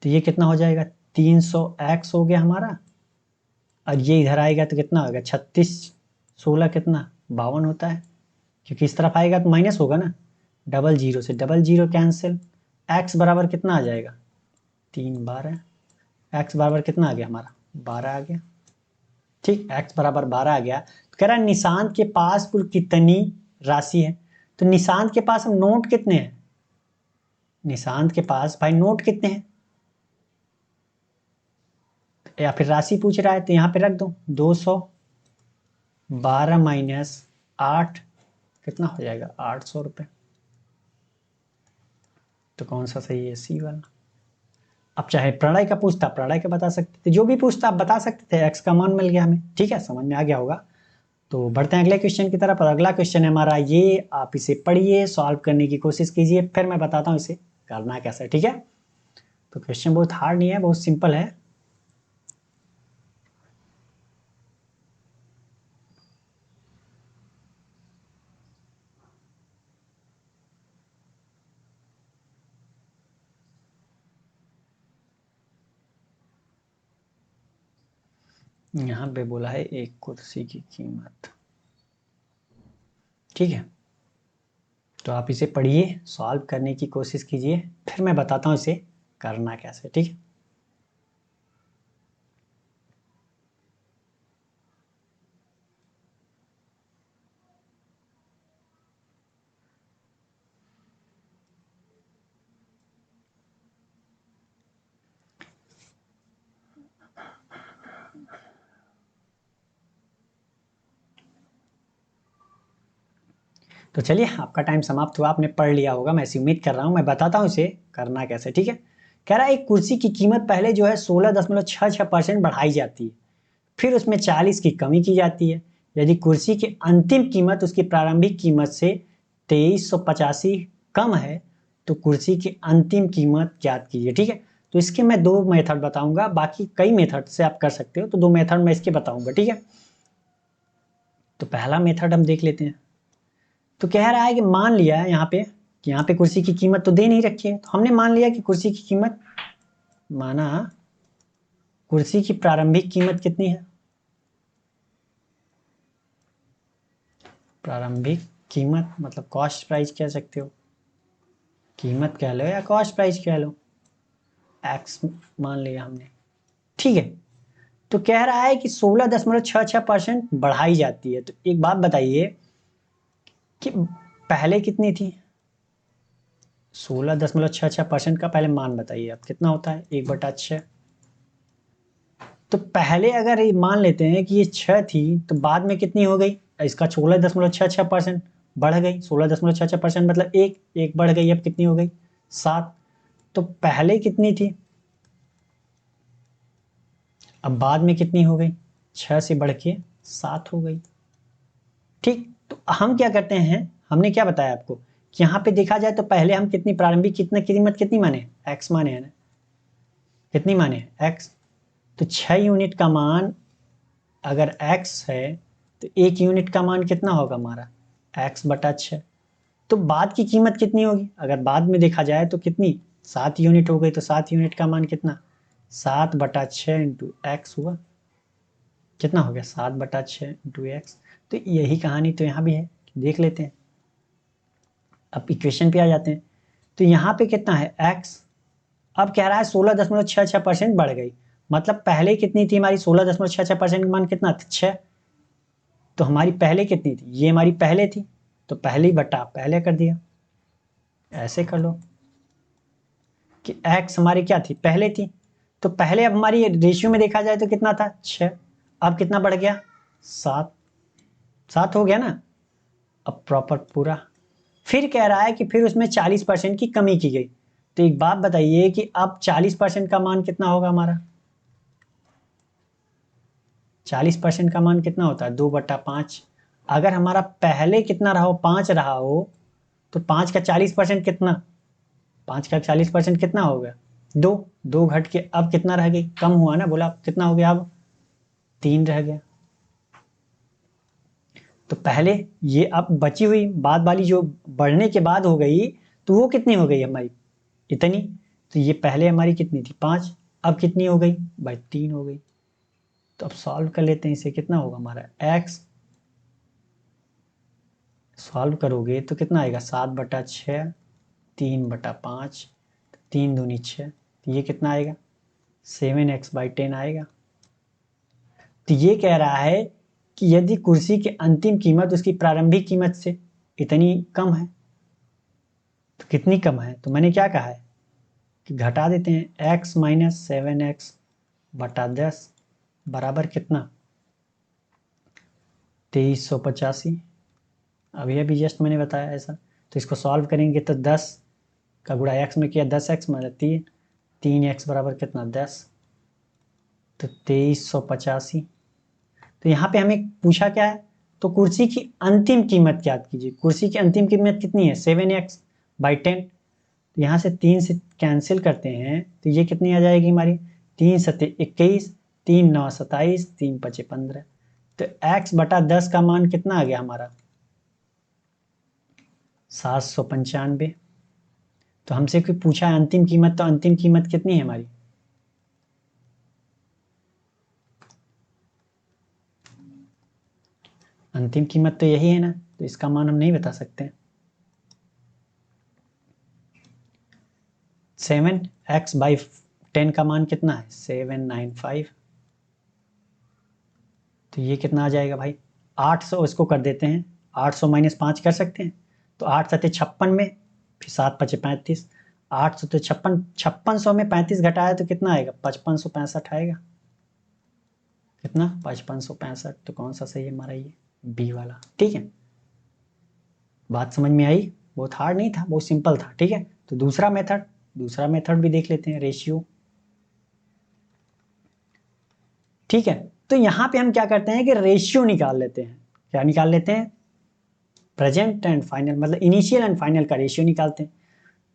तो ये कितना हो जाएगा, 300x हो गया हमारा, और ये इधर आएगा तो कितना होगा 36, 16 कितना 52 होता है, क्योंकि इस तरफ आएगा तो माइनस होगा ना, डबल जीरो से डबल जीरो कैंसिल, x बराबर कितना आ जाएगा, 3 12, x बराबर कितना आ गया हमारा, 12 आ गया। ठीक, x बराबर 12 आ गया। तो कह रहा है निशांत के पास कुल कितनी राशि है। तो निशांत के पास हम नोट कितने हैं, निशांत के पास भाई नोट कितने हैं, या फिर राशि पूछ रहा है, तो यहाँ पे रख दो 212 माइनस 8, कितना हो जाएगा 800 रुपये। तो कौन सा सही है, सी वाला। अब चाहे प्रणय का पूछता, प्रणय का बता सकते थे, जो भी पूछता आप बता सकते थे, एक्स का मान मिल गया हमें। ठीक है, समझ में आ गया होगा। तो बढ़ते हैं अगले क्वेश्चन की तरफ, और अगला क्वेश्चन है हमारा ये, आप इसे पढ़िए, सॉल्व करने की कोशिश कीजिए, फिर मैं बताता हूँ इसे करना कैसे। ठीक है, तो क्वेश्चन बहुत हार्ड नहीं है, बहुत सिंपल है। यहाँ पे बोला है एक कुर्सी की कीमत। ठीक है, तो आप इसे पढ़िए, सॉल्व करने की कोशिश कीजिए, फिर मैं बताता हूँ इसे करना कैसे, ठीक है। तो चलिए, आपका टाइम समाप्त हुआ, आपने पढ़ लिया होगा, मैं ऐसी उम्मीद कर रहा हूँ। मैं बताता हूँ इसे करना कैसे, ठीक है। कह रहा है एक कुर्सी की कीमत पहले जो है 16.66% बढ़ाई जाती है, फिर उसमें 40 की कमी की जाती है। यदि कुर्सी की अंतिम कीमत उसकी प्रारंभिक कीमत से 2385 कम है तो कुर्सी की अंतिम कीमत ज्ञात कीजिए, ठीक है। तो इसके मैं दो मेथड बताऊंगा, बाकी कई मेथड से आप कर सकते हो, तो दो मेथड मैं इसके बताऊंगा, ठीक है। तो पहला मेथड हम देख लेते हैं। तो कह रहा है कि मान लिया है यहाँ पे कि यहाँ पे कुर्सी की कीमत तो दे नहीं रखी है, तो हमने मान लिया कि कुर्सी की कीमत, माना कुर्सी की प्रारंभिक कीमत कितनी है, प्रारंभिक कीमत मतलब कॉस्ट प्राइस कह सकते हो, कीमत कह लो या कॉस्ट प्राइस कह लो, एक्स मान लिया हमने, ठीक है। तो कह रहा है कि 16.66% बढ़ाई जाती है। तो एक बात बताइए कि पहले कितनी थी, 16.66% का पहले मान बताइए आप कितना होता है, 1/6। तो पहले अगर ये मान लेते हैं कि ये 6 थी तो बाद में कितनी हो गई, इसका 16.66% बढ़ गई, 16.66% मतलब एक एक बढ़ गई, अब कितनी हो गई 7। तो पहले कितनी थी, अब बाद में कितनी हो गई, 6 से बढ़ के 7 हो गई, ठीक। तो हम क्या करते हैं, हमने क्या बताया आपको कि यहाँ पे देखा जाए तो पहले हम कितनी प्रारंभिक कितना कीमत कितनी माने, एक्स माने है ना, कितनी माने एक्स। तो 6 यूनिट का मान अगर एक्स है तो 1 यूनिट का मान कितना होगा हमारा, x/6। तो बाद की कीमत कितनी होगी, अगर बाद में देखा जाए तो कितनी 7 यूनिट हो गई, तो 7 यूनिट का मान कितना 7/6 इंटू एक्स हुआ, कितना हो गया 7/6 इंटू एक्स। तो यही कहानी तो यहाँ भी है, देख लेते हैं। अब इक्वेशन पे आ जाते हैं। तो यहाँ पे कितना है x, अब कह रहा है 16.66% बढ़ गई, मतलब पहले कितनी थी हमारी 16.66% का मान कितना था 6। तो हमारी पहले कितनी थी, ये हमारी पहले थी, तो पहले बटा पहले कर दिया, ऐसे कर लो कि x हमारी क्या थी पहले थी। तो पहले अब हमारी रेशियो में देखा जाए तो कितना था 6, अब कितना बढ़ गया 7, 7 हो गया ना, अब प्रॉपर पूरा। फिर कह रहा है कि फिर उसमें 40% की कमी की गई। तो एक बात बताइए कि अब 40% का मान कितना होगा हमारा, 40% का मान कितना होता है 2/5। अगर हमारा पहले कितना रहा हो 5 रहा हो तो 5 का 40% कितना, 5 का 40% कितना हो गया 2, 2 घट के अब कितना रह गई, कम हुआ ना, बोला कितना हो गया अब 3 रह गया। तो पहले ये अब बची हुई बाद वाली जो बढ़ने के बाद हो गई, तो वो कितनी हो गई हमारी इतनी। तो ये पहले हमारी कितनी थी 5, अब कितनी हो गई भाई 3 हो गई। तो अब सॉल्व कर लेते हैं इसे, कितना होगा हमारा x, सॉल्व करोगे तो कितना आएगा 7/6, 3/5, 3 दूनी 6, तो ये कितना आएगा 7x/10 आएगा। तो ये कह रहा है कि यदि कुर्सी की अंतिम कीमत उसकी प्रारंभिक कीमत से इतनी कम है, तो कितनी कम है, तो मैंने क्या कहा है कि घटा देते हैं, x माइनस 7x/10 बराबर कितना 2385। अभी अभी जस्ट मैंने बताया ऐसा। तो इसको सॉल्व करेंगे तो 10 का गुणा x में किया 10x मतलब 3, 3x बराबर कितना 10, तो 2385। तो यहाँ पे हमें पूछा क्या है, तो कुर्सी की अंतिम कीमत ज्ञात कीजिए। कुर्सी की अंतिम कीमत कितनी है 7x/10। तो यहाँ से 3 से कैंसिल करते हैं तो ये कितनी आ जाएगी हमारी 3 सत्ते 21, 3 9 27, 3 5 15। तो x/10 का मान कितना आ गया हमारा 795। तो हमसे कोई पूछा है अंतिम कीमत, तो अंतिम कीमत कितनी है हमारी, अंतिम कीमत तो यही है ना, तो इसका मान हम नहीं बता सकते। 7x/10 का मान कितना है 795। तो ये कितना आ जाएगा भाई 800, इसको कर देते हैं 800 - 5 कर सकते हैं। तो 8 सत्ते 56 में, फिर 7 पचे 35, 800 तो 5600 में 35 घटाया तो कितना आएगा 5565 आएगा। कितना 5565। तो कौन सा सही है हमारा ये बी वाला। ठीक है, बात समझ में आई। बहुत हार्ड नहीं था, बहुत सिंपल था। ठीक है, तो दूसरा मेथड भी देख लेते हैं, रेशियो। ठीक है, तो यहां पे हम क्या करते हैं कि रेशियो निकाल लेते हैं। क्या निकाल लेते हैं प्रेजेंट एंड फाइनल, मतलब इनिशियल एंड फाइनल का रेशियो निकालते हैं।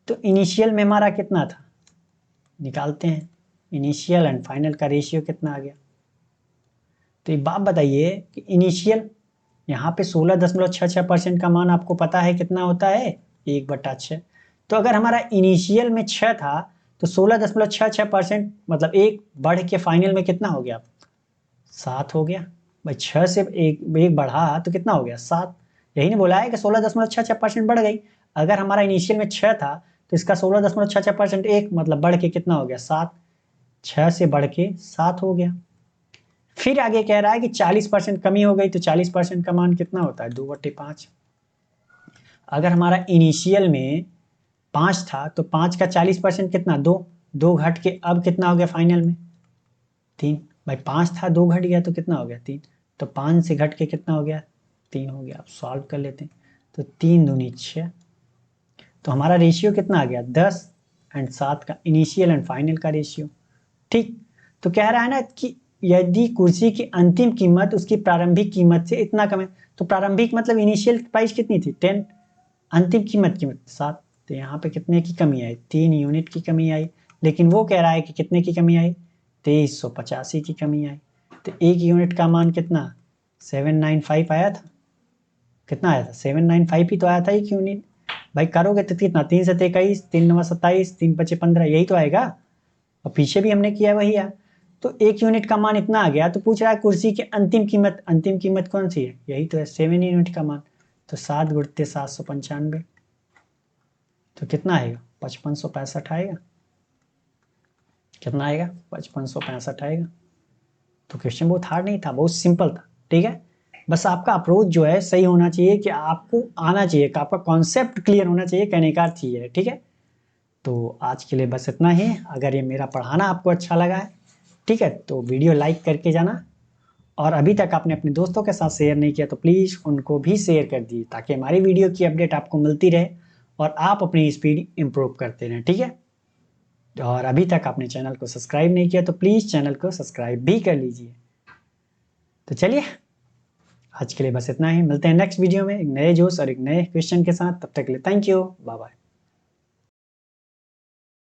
तो इनिशियल में हमारा कितना था, निकालते हैं इनिशियल एंड फाइनल का रेशियो कितना आ गया। तो एक बात बताइए कि इनिशियल यहाँ पे 16.66% का मान आपको पता है कितना होता है 1/6। तो अगर हमारा इनिशियल में 6 था तो 16.66% मतलब 1 बढ़ के फाइनल में कितना हो गया 7 हो गया भाई। 6 से एक बढ़ा तो कितना हो गया 7। यही नहीं बोला है कि 16.66% बढ़ गई। अगर हमारा इनिशियल में 6 था तो इसका 16.66% एक मतलब बढ़ के कितना हो गया 7। 6 से बढ़ के 7 हो गया। फिर आगे कह रहा है कि 40% कमी हो गई तो 40% का मान कितना होता है 2/5। अगर हमारा इनिशियल में 5 था तो 5 का 40% कितना 2, 2 घट के अब कितना हो गया फाइनल में 3। भाई 5 था 2 घट गया तो कितना हो गया 3। तो 5 से घट के कितना हो गया 3 हो गया। अब सॉल्व कर लेते हैं। तो 3 दूनी 6। तो हमारा रेशियो कितना आ गया 10 एंड 7 का इनिशियल एंड फाइनल का रेशियो। ठीक, तो कह रहा है ना कि यदि कुर्सी की अंतिम कीमत उसकी प्रारंभिक कीमत से इतना कम है, तो प्रारंभिक मतलब इनिशियल प्राइस कितनी थी 10, अंतिम कीमत 7। तो यहाँ पे कितने की कमी आई 3 यूनिट की कमी आई। लेकिन वो कह रहा है कि कितने की कमी आई 2385 की कमी आई। तो 1 यूनिट का मान कितना 795 आया था। कितना आया था 795 ही तो आया था 1 यूनिट। भाई करोगे तो कितना 3 से 21, 3 9 27, 3 5 15, यही तो आएगा। और पीछे भी हमने किया वही है। तो 1 यूनिट का मान इतना आ गया। तो पूछ रहा है कुर्सी की अंतिम कीमत कौन सी है, यही तो है 7 यूनिट का मान। तो 7 गुणते 795, तो कितना आएगा 5565 आएगा। कितना आएगा 5565 आएगा। तो क्वेश्चन बहुत हार्ड नहीं था, बहुत सिंपल था। ठीक है, बस आपका अप्रोच जो है सही होना चाहिए, कि आपको आना चाहिए, कि आपका कॉन्सेप्ट क्लियर होना चाहिए, कहने का अर्थ ये है। ठीक है, तो आज के लिए बस इतना ही। अगर ये मेरा पढ़ाना आपको अच्छा लगा है, ठीक है, तो वीडियो लाइक करके जाना। और अभी तक आपने अपने दोस्तों के साथ शेयर नहीं किया तो प्लीज़ उनको भी शेयर कर दीजिए, ताकि हमारी वीडियो की अपडेट आपको मिलती रहे और आप अपनी स्पीड इम्प्रूव करते रहें। ठीक है, और अभी तक आपने चैनल को सब्सक्राइब नहीं किया तो प्लीज़ चैनल को सब्सक्राइब भी कर लीजिए। तो चलिए, आज के लिए बस इतना ही। मिलते हैं नेक्स्ट वीडियो में एक नए जोश और एक नए क्वेश्चन के साथ। तब तक के लिए थैंक यू, बाय बाय।